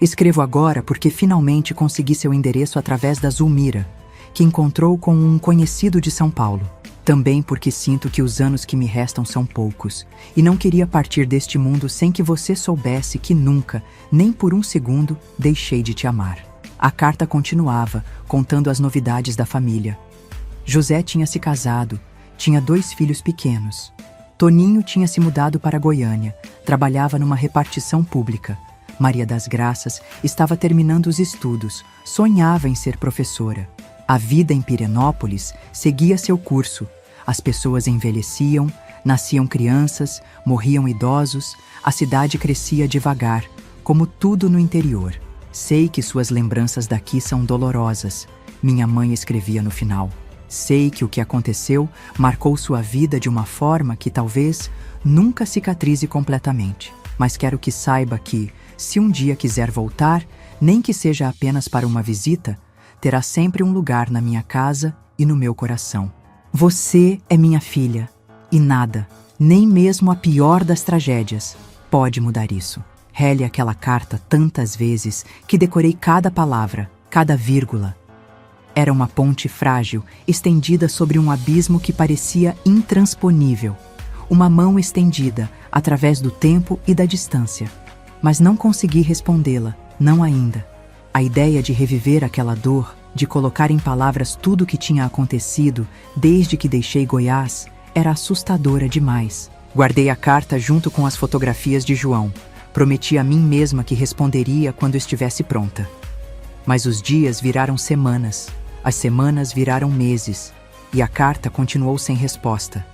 Escrevo agora porque finalmente consegui seu endereço através da Zulmira, que encontrou com um conhecido de São Paulo. Também porque sinto que os anos que me restam são poucos, e não queria partir deste mundo sem que você soubesse que nunca, nem por um segundo, deixei de te amar. A carta continuava, contando as novidades da família. José tinha se casado, tinha 2 filhos pequenos. Toninho tinha se mudado para Goiânia, trabalhava numa repartição pública. Maria das Graças estava terminando os estudos, sonhava em ser professora. A vida em Pirenópolis seguia seu curso. As pessoas envelheciam, nasciam crianças, morriam idosos, a cidade crescia devagar, como tudo no interior. Sei que suas lembranças daqui são dolorosas, minha mãe escrevia no final. Sei que o que aconteceu marcou sua vida de uma forma que talvez nunca cicatrize completamente. Mas quero que saiba que, se um dia quiser voltar, nem que seja apenas para uma visita, terá sempre um lugar na minha casa e no meu coração. Você é minha filha, e nada, nem mesmo a pior das tragédias, pode mudar isso. Rele aquela carta tantas vezes que decorei cada palavra, cada vírgula. Era uma ponte frágil, estendida sobre um abismo que parecia intransponível. Uma mão estendida, através do tempo e da distância. Mas não consegui respondê-la, não ainda. A ideia de reviver aquela dor, de colocar em palavras tudo o que tinha acontecido desde que deixei Goiás, era assustadora demais. Guardei a carta junto com as fotografias de João. Prometi a mim mesma que responderia quando estivesse pronta. Mas os dias viraram semanas, as semanas viraram meses, e a carta continuou sem resposta.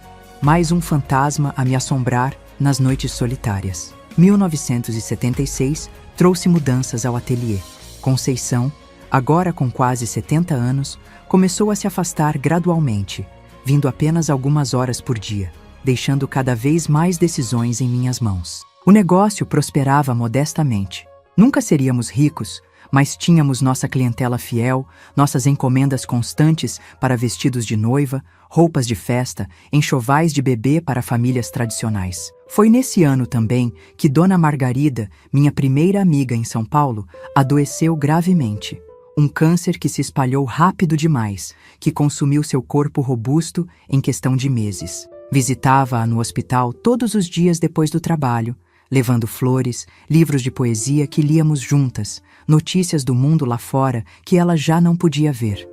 Mais um fantasma a me assombrar nas noites solitárias. 1976 trouxe mudanças ao ateliê. Conceição, agora com quase 70 anos, começou a se afastar gradualmente, vindo apenas algumas horas por dia, deixando cada vez mais decisões em minhas mãos. O negócio prosperava modestamente. Nunca seríamos ricos, mas tínhamos nossa clientela fiel, nossas encomendas constantes para vestidos de noiva, roupas de festa, enxovais de bebê para famílias tradicionais. Foi nesse ano também que Dona Margarida, minha primeira amiga em São Paulo, adoeceu gravemente. Um câncer que se espalhou rápido demais, que consumiu seu corpo robusto em questão de meses. Visitava-a no hospital todos os dias depois do trabalho, levando flores, livros de poesia que líamos juntas, notícias do mundo lá fora que ela já não podia ver.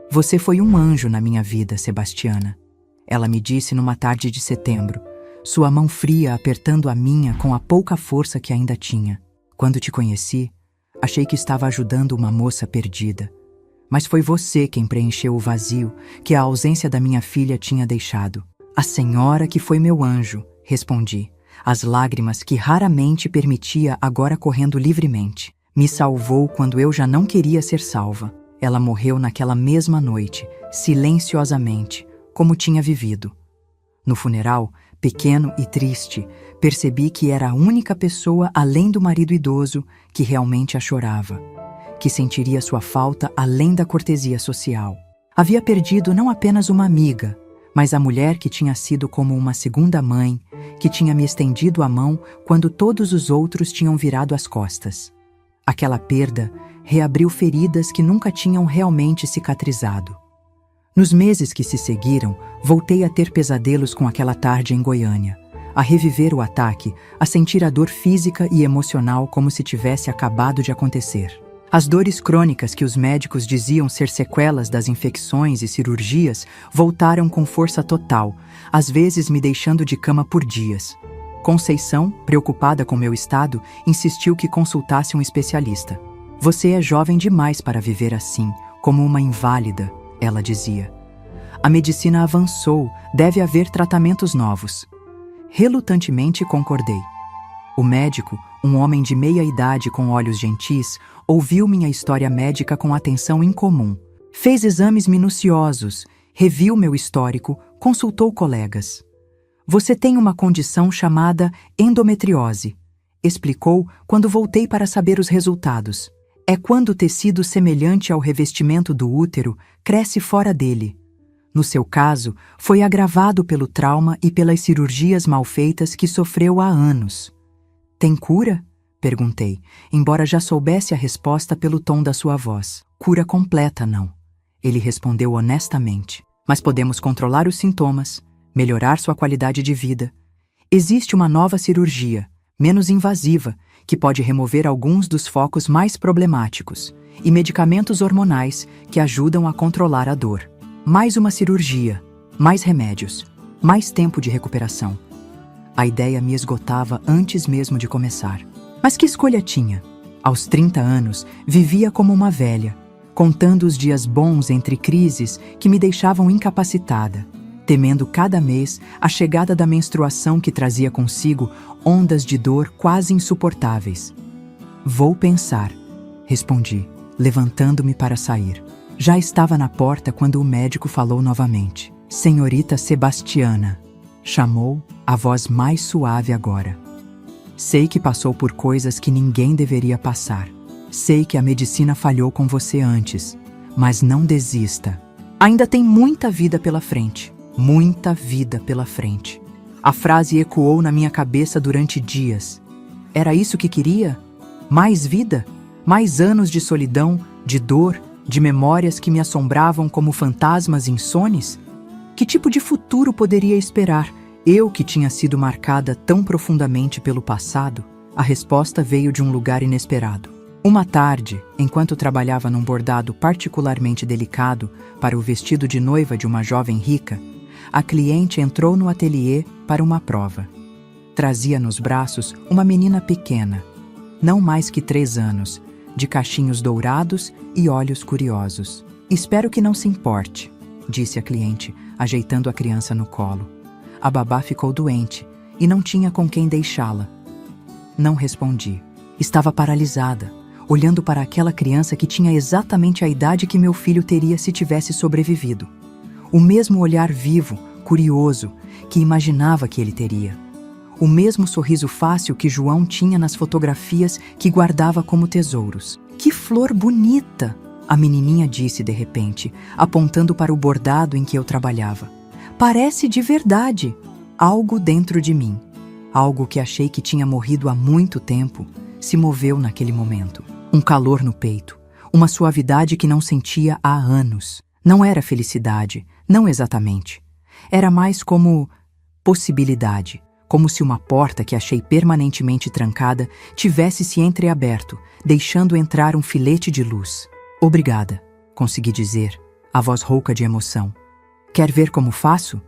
Você foi um anjo na minha vida, Sebastiana. Ela me disse numa tarde de setembro, sua mão fria apertando a minha com a pouca força que ainda tinha. Quando te conheci, achei que estava ajudando uma moça perdida. Mas foi você quem preencheu o vazio que a ausência da minha filha tinha deixado. A senhora que foi meu anjo, respondi. As lágrimas que raramente permitia agora correndo livremente. Me salvou quando eu já não queria ser salva. Ela morreu naquela mesma noite, silenciosamente, como tinha vivido. No funeral, pequeno e triste, percebi que era a única pessoa além do marido idoso que realmente a chorava, que sentiria sua falta além da cortesia social. Havia perdido não apenas uma amiga, mas a mulher que tinha sido como uma segunda mãe, que tinha me estendido a mão quando todos os outros tinham virado as costas. Aquela perda reabriu feridas que nunca tinham realmente cicatrizado. Nos meses que se seguiram, voltei a ter pesadelos com aquela tarde em Goiânia, a reviver o ataque, a sentir a dor física e emocional como se tivesse acabado de acontecer. As dores crônicas que os médicos diziam ser sequelas das infecções e cirurgias voltaram com força total, às vezes me deixando de cama por dias. Conceição, preocupada com meu estado, insistiu que consultasse um especialista. Você é jovem demais para viver assim, como uma inválida, ela dizia. A medicina avançou, deve haver tratamentos novos. Relutantemente concordei. O médico, um homem de meia idade com olhos gentis, ouviu minha história médica com atenção incomum. Fez exames minuciosos, reviu meu histórico, consultou colegas. Você tem uma condição chamada endometriose, explicou quando voltei para saber os resultados. É quando o tecido semelhante ao revestimento do útero cresce fora dele. No seu caso, foi agravado pelo trauma e pelas cirurgias mal feitas que sofreu há anos. Tem cura? Perguntei, embora já soubesse a resposta pelo tom da sua voz. Cura completa, não. Ele respondeu honestamente. Mas podemos controlar os sintomas, melhorar sua qualidade de vida. Existe uma nova cirurgia, menos invasiva, que pode remover alguns dos focos mais problemáticos, e medicamentos hormonais que ajudam a controlar a dor. Mais uma cirurgia, mais remédios, mais tempo de recuperação. A ideia me esgotava antes mesmo de começar. Mas que escolha tinha? Aos 30 anos, vivia como uma velha, contando os dias bons entre crises que me deixavam incapacitada, temendo cada mês a chegada da menstruação que trazia consigo ondas de dor quase insuportáveis. Vou pensar, respondi, levantando-me para sair. Já estava na porta quando o médico falou novamente. Senhorita Sebastiana, chamou, a voz mais suave agora. Sei que passou por coisas que ninguém deveria passar. Sei que a medicina falhou com você antes, mas não desista. Ainda tem muita vida pela frente. Muita vida pela frente. A frase ecoou na minha cabeça durante dias. Era isso que queria? Mais vida? Mais anos de solidão, de dor, de memórias que me assombravam como fantasmas insones? Que tipo de futuro poderia esperar, eu que tinha sido marcada tão profundamente pelo passado? A resposta veio de um lugar inesperado. Uma tarde, enquanto trabalhava num bordado particularmente delicado para o vestido de noiva de uma jovem rica, a cliente entrou no ateliê para uma prova. Trazia nos braços uma menina pequena, não mais que 3 anos, de cachinhos dourados e olhos curiosos. "Espero que não se importe", disse a cliente, ajeitando a criança no colo. A babá ficou doente e não tinha com quem deixá-la. Não respondi. Estava paralisada, olhando para aquela criança que tinha exatamente a idade que meu filho teria se tivesse sobrevivido. O mesmo olhar vivo, curioso, que imaginava que ele teria. O mesmo sorriso fácil que João tinha nas fotografias que guardava como tesouros. "Que flor bonita!" a menininha disse de repente, apontando para o bordado em que eu trabalhava. "Parece de verdade!" Algo dentro de mim, algo que achei que tinha morrido há muito tempo, se moveu naquele momento. Um calor no peito, uma suavidade que não sentia há anos. Não era felicidade, não exatamente. Era mais como possibilidade, como se uma porta que achei permanentemente trancada tivesse se entreaberto, deixando entrar um filete de luz. "Obrigada", consegui dizer, a voz rouca de emoção. "Quer ver como faço?"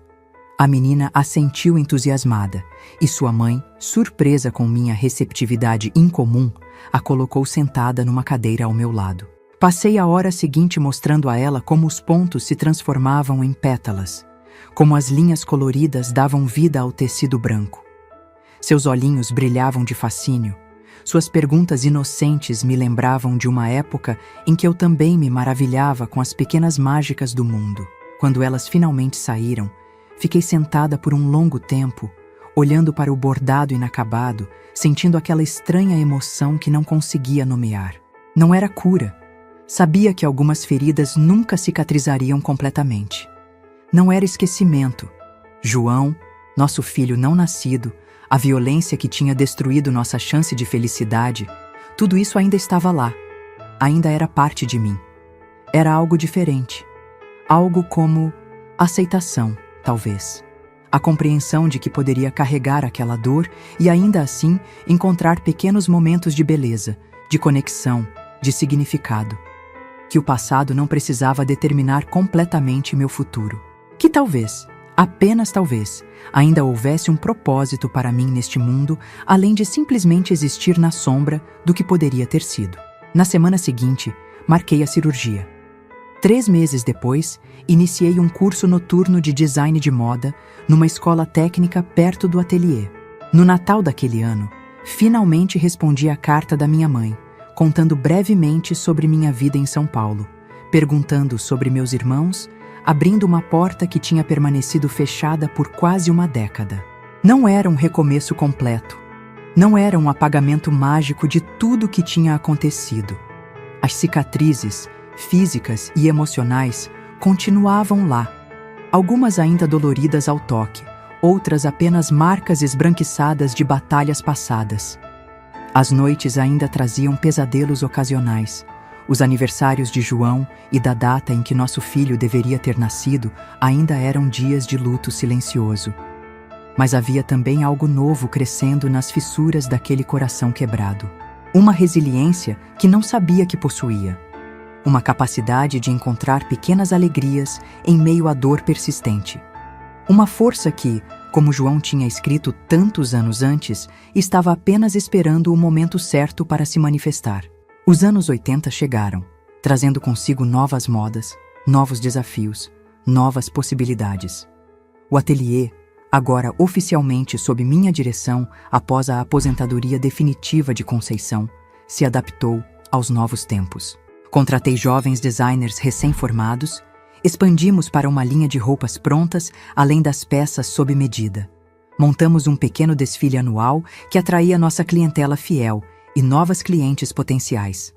A menina assentiu entusiasmada, e sua mãe, surpresa com minha receptividade incomum, a colocou sentada numa cadeira ao meu lado. Passei a hora seguinte mostrando a ela como os pontos se transformavam em pétalas, como as linhas coloridas davam vida ao tecido branco. Seus olhinhos brilhavam de fascínio. Suas perguntas inocentes me lembravam de uma época em que eu também me maravilhava com as pequenas mágicas do mundo. Quando elas finalmente saíram, fiquei sentada por um longo tempo, olhando para o bordado inacabado, sentindo aquela estranha emoção que não conseguia nomear. Não era cura. Sabia que algumas feridas nunca cicatrizariam completamente. Não era esquecimento. João, nosso filho não nascido, a violência que tinha destruído nossa chance de felicidade, tudo isso ainda estava lá. Ainda era parte de mim. Era algo diferente. Algo como aceitação, talvez. A compreensão de que poderia carregar aquela dor e ainda assim encontrar pequenos momentos de beleza, de conexão, de significado. Que o passado não precisava determinar completamente meu futuro. Que talvez, apenas talvez, ainda houvesse um propósito para mim neste mundo, além de simplesmente existir na sombra do que poderia ter sido. Na semana seguinte, marquei a cirurgia. 3 meses depois, iniciei um curso noturno de design de moda numa escola técnica perto do ateliê. No Natal daquele ano, finalmente respondi à carta da minha mãe, contando brevemente sobre minha vida em São Paulo, perguntando sobre meus irmãos, abrindo uma porta que tinha permanecido fechada por quase uma década. Não era um recomeço completo. Não era um apagamento mágico de tudo que tinha acontecido. As cicatrizes, físicas e emocionais, continuavam lá. Algumas ainda doloridas ao toque, outras apenas marcas esbranquiçadas de batalhas passadas. As noites ainda traziam pesadelos ocasionais. Os aniversários de João e da data em que nosso filho deveria ter nascido ainda eram dias de luto silencioso. Mas havia também algo novo crescendo nas fissuras daquele coração quebrado. Uma resiliência que não sabia que possuía. Uma capacidade de encontrar pequenas alegrias em meio à dor persistente. Uma força que, como João tinha escrito tantos anos antes, estava apenas esperando o momento certo para se manifestar. Os anos 80 chegaram, trazendo consigo novas modas, novos desafios, novas possibilidades. O ateliê, agora oficialmente sob minha direção após a aposentadoria definitiva de Conceição, se adaptou aos novos tempos. Contratei jovens designers recém-formados, expandimos para uma linha de roupas prontas, além das peças sob medida. Montamos um pequeno desfile anual que atraía nossa clientela fiel e novas clientes potenciais.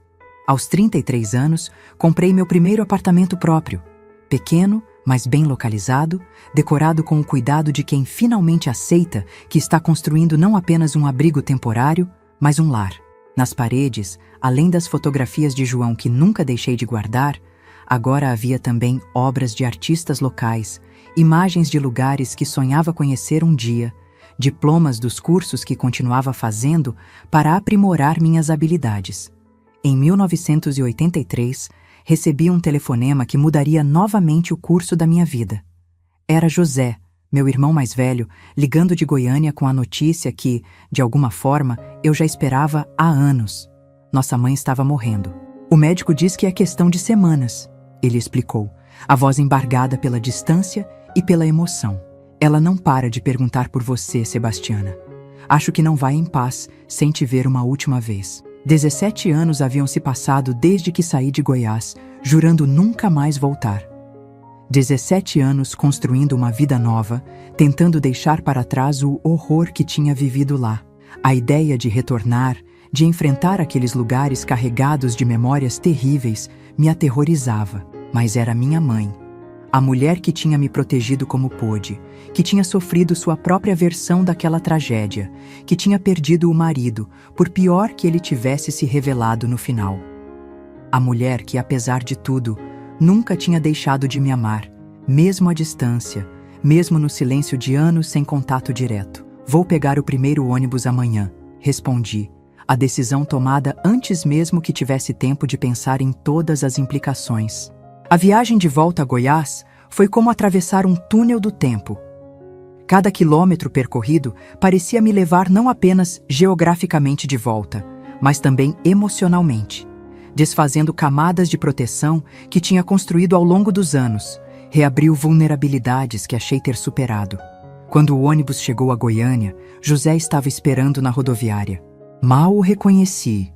Aos 33 anos, comprei meu primeiro apartamento próprio, pequeno, mas bem localizado, decorado com o cuidado de quem finalmente aceita que está construindo não apenas um abrigo temporário, mas um lar. Nas paredes, além das fotografias de João que nunca deixei de guardar, agora havia também obras de artistas locais, imagens de lugares que sonhava conhecer um dia, diplomas dos cursos que continuava fazendo para aprimorar minhas habilidades. Em 1983, recebi um telefonema que mudaria novamente o curso da minha vida. Era José, meu irmão mais velho, ligando de Goiânia com a notícia que, de alguma forma, eu já esperava há anos. Nossa mãe estava morrendo. O médico diz que é questão de semanas, ele explicou, a voz embargada pela distância e pela emoção. Ela não para de perguntar por você, Sebastiana. Acho que não vai em paz sem te ver uma última vez. 17 anos haviam se passado desde que saí de Goiás, jurando nunca mais voltar. 17 anos construindo uma vida nova, tentando deixar para trás o horror que tinha vivido lá. A ideia de retornar, de enfrentar aqueles lugares carregados de memórias terríveis, me aterrorizava. Mas era minha mãe, a mulher que tinha me protegido como pôde, que tinha sofrido sua própria versão daquela tragédia, que tinha perdido o marido, por pior que ele tivesse se revelado no final. A mulher que, apesar de tudo, nunca tinha deixado de me amar, mesmo à distância, mesmo no silêncio de anos sem contato direto. Vou pegar o primeiro ônibus amanhã, respondi, a decisão tomada antes mesmo que tivesse tempo de pensar em todas as implicações. A viagem de volta a Goiás foi como atravessar um túnel do tempo. Cada quilômetro percorrido parecia me levar não apenas geograficamente de volta, mas também emocionalmente, desfazendo camadas de proteção que tinha construído ao longo dos anos, reabriu vulnerabilidades que achei ter superado. Quando o ônibus chegou a Goiânia, José estava esperando na rodoviária. Mal o reconheci.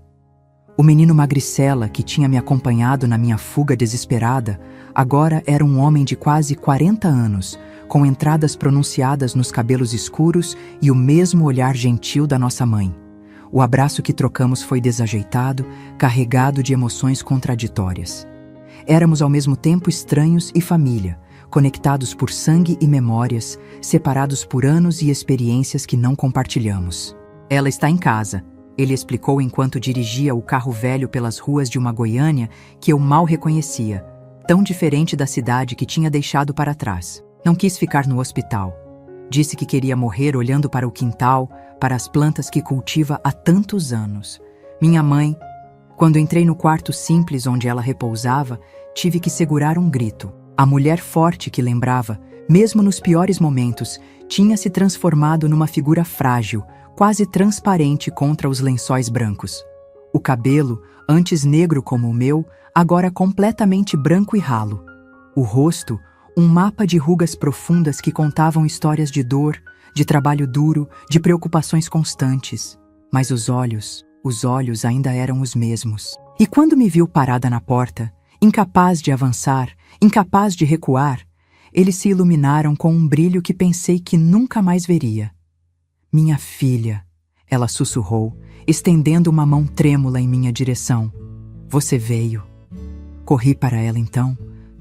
O menino magricela que tinha me acompanhado na minha fuga desesperada, agora era um homem de quase 40 anos, com entradas pronunciadas nos cabelos escuros e o mesmo olhar gentil da nossa mãe. O abraço que trocamos foi desajeitado, carregado de emoções contraditórias. Éramos ao mesmo tempo estranhos e família, conectados por sangue e memórias, separados por anos e experiências que não compartilhamos. Ela está em casa, ele explicou enquanto dirigia o carro velho pelas ruas de uma Goiânia que eu mal reconhecia, tão diferente da cidade que tinha deixado para trás. Não quis ficar no hospital. Disse que queria morrer olhando para o quintal, para as plantas que cultiva há tantos anos. Minha mãe, quando entrei no quarto simples onde ela repousava, tive que segurar um grito. A mulher forte que lembrava, mesmo nos piores momentos, tinha se transformado numa figura frágil, quase transparente contra os lençóis brancos. O cabelo, antes negro como o meu, agora completamente branco e ralo. O rosto, um mapa de rugas profundas que contavam histórias de dor, de trabalho duro, de preocupações constantes. Mas os olhos ainda eram os mesmos. E quando me viu parada na porta, incapaz de avançar, incapaz de recuar, eles se iluminaram com um brilho que pensei que nunca mais veria. Minha filha, ela sussurrou, estendendo uma mão trêmula em minha direção. Você veio. Corri para ela então,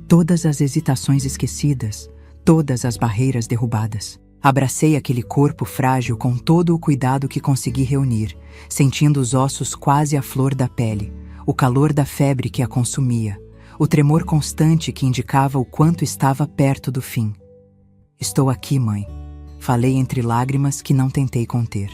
todas as hesitações esquecidas, todas as barreiras derrubadas. Abracei aquele corpo frágil com todo o cuidado que consegui reunir, sentindo os ossos quase à flor da pele, o calor da febre que a consumia, o tremor constante que indicava o quanto estava perto do fim. Estou aqui, mãe. Falei entre lágrimas que não tentei conter.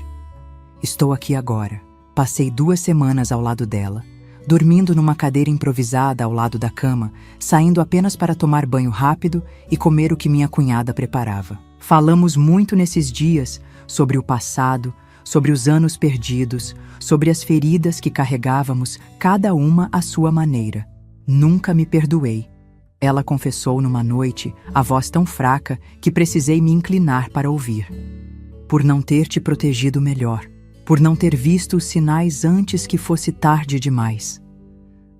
Estou aqui agora. Passei 2 semanas ao lado dela, dormindo numa cadeira improvisada ao lado da cama, saindo apenas para tomar banho rápido e comer o que minha cunhada preparava. Falamos muito nesses dias sobre o passado, sobre os anos perdidos, sobre as feridas que carregávamos, cada uma à sua maneira. Nunca me perdoei. Ela confessou numa noite, a voz tão fraca que precisei me inclinar para ouvir. Por não ter te protegido melhor, por não ter visto os sinais antes que fosse tarde demais.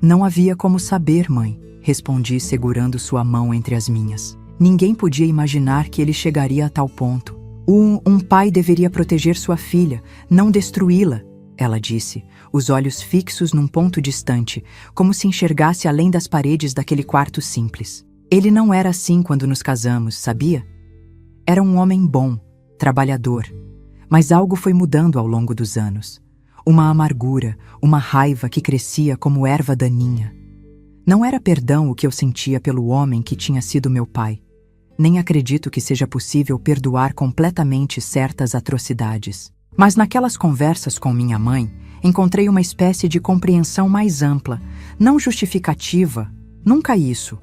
Não havia como saber, mãe, respondi segurando sua mão entre as minhas. Ninguém podia imaginar que ele chegaria a tal ponto. Um pai deveria proteger sua filha, não destruí-la, ela disse, os olhos fixos num ponto distante, como se enxergasse além das paredes daquele quarto simples. Ele não era assim quando nos casamos, sabia? Era um homem bom, trabalhador, mas algo foi mudando ao longo dos anos. Uma amargura, uma raiva que crescia como erva daninha. Não era perdão o que eu sentia pelo homem que tinha sido meu pai. Nem acredito que seja possível perdoar completamente certas atrocidades. Mas naquelas conversas com minha mãe, encontrei uma espécie de compreensão mais ampla, não justificativa, nunca isso,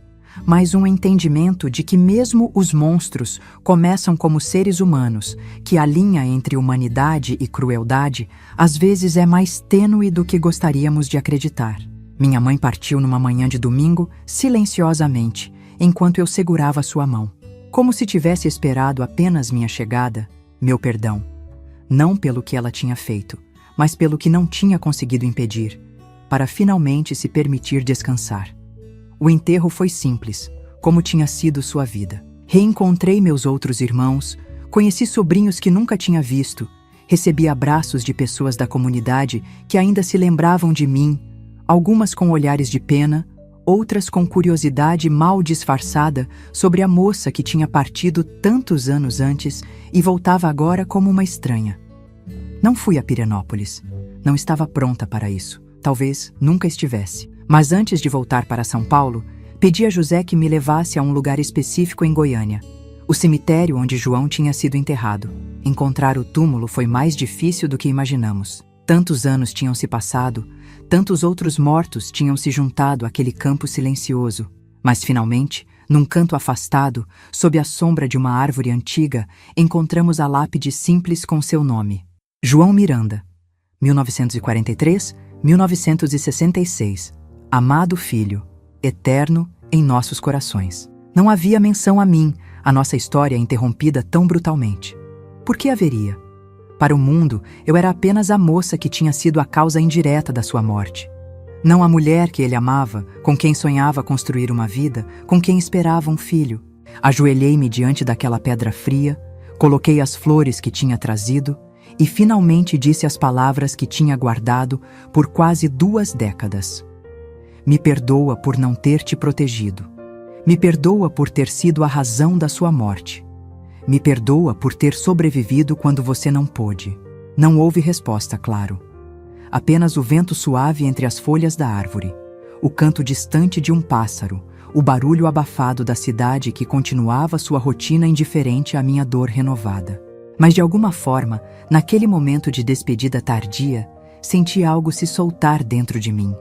mas um entendimento de que mesmo os monstros começam como seres humanos, que a linha entre humanidade e crueldade às vezes é mais tênue do que gostaríamos de acreditar. Minha mãe partiu numa manhã de domingo, silenciosamente, enquanto eu segurava sua mão, como se tivesse esperado apenas minha chegada, meu perdão. Não pelo que ela tinha feito, mas pelo que não tinha conseguido impedir, para finalmente se permitir descansar. O enterro foi simples, como tinha sido sua vida. Reencontrei meus outros irmãos, conheci sobrinhos que nunca tinha visto, recebi abraços de pessoas da comunidade que ainda se lembravam de mim, algumas com olhares de pena, outras com curiosidade mal disfarçada sobre a moça que tinha partido tantos anos antes e voltava agora como uma estranha. Não fui a Pirenópolis. Não estava pronta para isso. Talvez nunca estivesse. Mas antes de voltar para São Paulo, pedi a José que me levasse a um lugar específico em Goiânia, o cemitério onde João tinha sido enterrado. Encontrar o túmulo foi mais difícil do que imaginamos. Tantos anos tinham se passado, tantos outros mortos tinham se juntado àquele campo silencioso. Mas finalmente, num canto afastado, sob a sombra de uma árvore antiga, encontramos a lápide simples com seu nome. João Miranda, 1943-1966. Amado filho, eterno em nossos corações. Não havia menção a mim, a nossa história interrompida tão brutalmente. Por que haveria? Para o mundo, eu era apenas a moça que tinha sido a causa indireta da sua morte. Não a mulher que ele amava, com quem sonhava construir uma vida, com quem esperava um filho. Ajoelhei-me diante daquela pedra fria, coloquei as flores que tinha trazido e finalmente disse as palavras que tinha guardado por quase 2 décadas. Me perdoa por não ter te protegido. Me perdoa por ter sido a razão da sua morte. Me perdoa por ter sobrevivido quando você não pôde. Não houve resposta, claro. Apenas o vento suave entre as folhas da árvore, o canto distante de um pássaro, o barulho abafado da cidade que continuava sua rotina indiferente à minha dor renovada. Mas de alguma forma, naquele momento de despedida tardia, senti algo se soltar dentro de mim.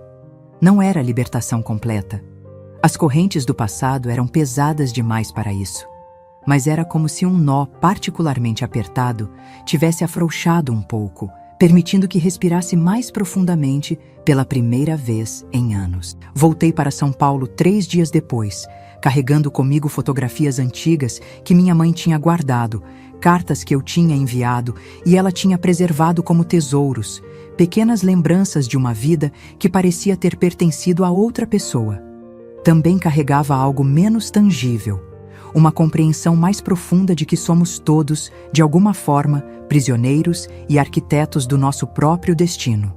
Não era libertação completa. As correntes do passado eram pesadas demais para isso. Mas era como se um nó particularmente apertado tivesse afrouxado um pouco, permitindo que respirasse mais profundamente pela primeira vez em anos. Voltei para São Paulo 3 dias depois, carregando comigo fotografias antigas que minha mãe tinha guardado, cartas que eu tinha enviado e ela tinha preservado como tesouros, pequenas lembranças de uma vida que parecia ter pertencido a outra pessoa. Também carregava algo menos tangível, uma compreensão mais profunda de que somos todos, de alguma forma, prisioneiros e arquitetos do nosso próprio destino.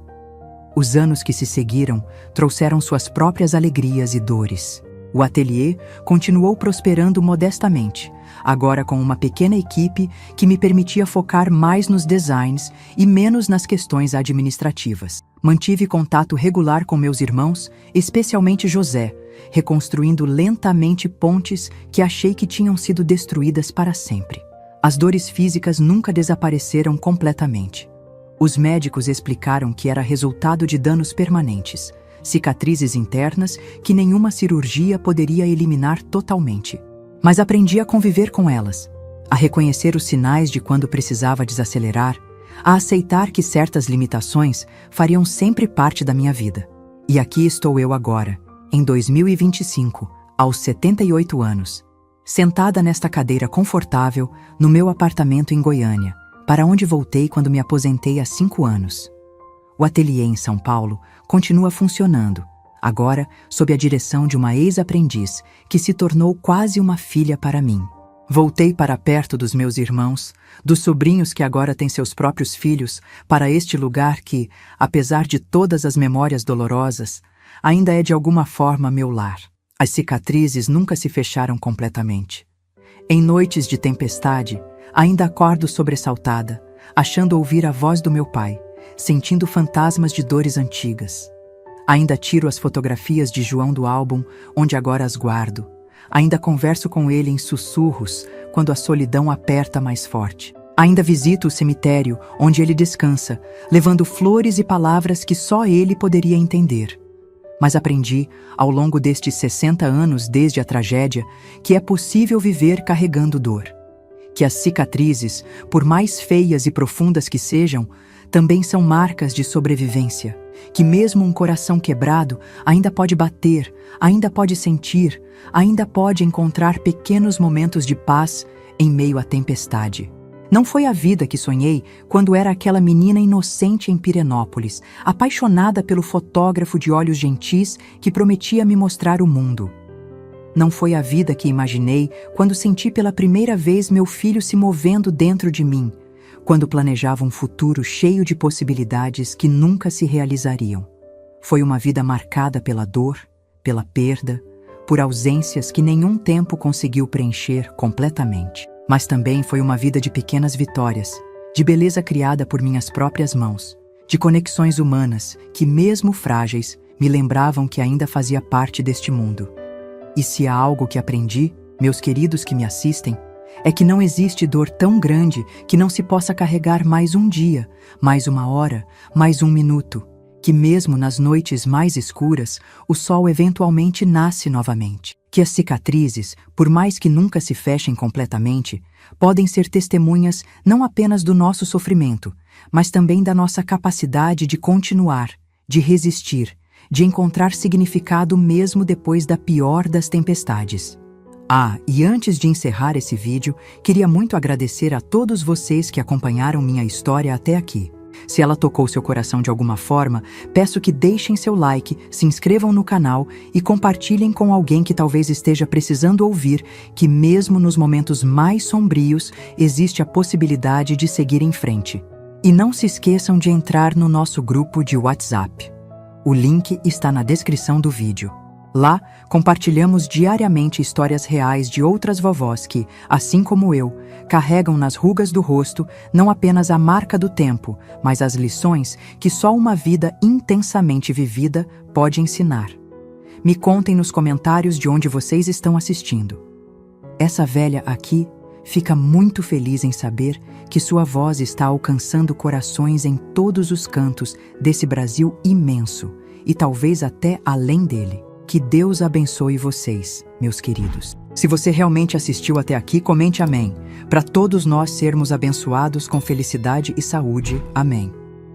Os anos que se seguiram trouxeram suas próprias alegrias e dores. O ateliê continuou prosperando modestamente, agora com uma pequena equipe que me permitia focar mais nos designs e menos nas questões administrativas. Mantive contato regular com meus irmãos, especialmente José, reconstruindo lentamente pontes que achei que tinham sido destruídas para sempre. As dores físicas nunca desapareceram completamente. Os médicos explicaram que era resultado de danos permanentes, cicatrizes internas que nenhuma cirurgia poderia eliminar totalmente. Mas aprendi a conviver com elas, a reconhecer os sinais de quando precisava desacelerar, a aceitar que certas limitações fariam sempre parte da minha vida. E aqui estou eu agora, em 2025, aos 78 anos, sentada nesta cadeira confortável no meu apartamento em Goiânia, para onde voltei quando me aposentei há 5 anos. O ateliê em São Paulo continua funcionando, agora sob a direção de uma ex-aprendiz que se tornou quase uma filha para mim. Voltei para perto dos meus irmãos, dos sobrinhos que agora têm seus próprios filhos, para este lugar que, apesar de todas as memórias dolorosas, ainda é de alguma forma meu lar. As cicatrizes nunca se fecharam completamente. Em noites de tempestade, ainda acordo sobressaltada, achando ouvir a voz do meu pai, sentindo fantasmas de dores antigas. Ainda tiro as fotografias de João do álbum, onde agora as guardo. Ainda converso com ele em sussurros, quando a solidão aperta mais forte. Ainda visito o cemitério onde ele descansa, levando flores e palavras que só ele poderia entender. Mas aprendi, ao longo destes 60 anos desde a tragédia, que é possível viver carregando dor. Que as cicatrizes, por mais feias e profundas que sejam, também são marcas de sobrevivência. Que mesmo um coração quebrado ainda pode bater, ainda pode sentir, ainda pode encontrar pequenos momentos de paz em meio à tempestade. Não foi a vida que sonhei quando era aquela menina inocente em Pirenópolis, apaixonada pelo fotógrafo de olhos gentis que prometia me mostrar o mundo. Não foi a vida que imaginei quando senti pela primeira vez meu filho se movendo dentro de mim, quando planejava um futuro cheio de possibilidades que nunca se realizariam. Foi uma vida marcada pela dor, pela perda, por ausências que nenhum tempo conseguiu preencher completamente. Mas também foi uma vida de pequenas vitórias, de beleza criada por minhas próprias mãos, de conexões humanas que, mesmo frágeis, me lembravam que ainda fazia parte deste mundo. E se há algo que aprendi, meus queridos que me assistem, é que não existe dor tão grande que não se possa carregar mais um dia, mais uma hora, mais um minuto, que mesmo nas noites mais escuras, o sol eventualmente nasce novamente. Que as cicatrizes, por mais que nunca se fechem completamente, podem ser testemunhas não apenas do nosso sofrimento, mas também da nossa capacidade de continuar, de resistir, de encontrar significado mesmo depois da pior das tempestades. E antes de encerrar esse vídeo, queria muito agradecer a todos vocês que acompanharam minha história até aqui. Se ela tocou seu coração de alguma forma, peço que deixem seu like, se inscrevam no canal e compartilhem com alguém que talvez esteja precisando ouvir que mesmo nos momentos mais sombrios existe a possibilidade de seguir em frente. E não se esqueçam de entrar no nosso grupo de WhatsApp. O link está na descrição do vídeo. Lá, compartilhamos diariamente histórias reais de outras vovós que, assim como eu, carregam nas rugas do rosto não apenas a marca do tempo, mas as lições que só uma vida intensamente vivida pode ensinar. Me contem nos comentários de onde vocês estão assistindo. Essa velha aqui fica muito feliz em saber que sua voz está alcançando corações em todos os cantos desse Brasil imenso e talvez até além dele. Que Deus abençoe vocês, meus queridos. Se você realmente assistiu até aqui, comente amém. Para todos nós sermos abençoados com felicidade e saúde. Amém.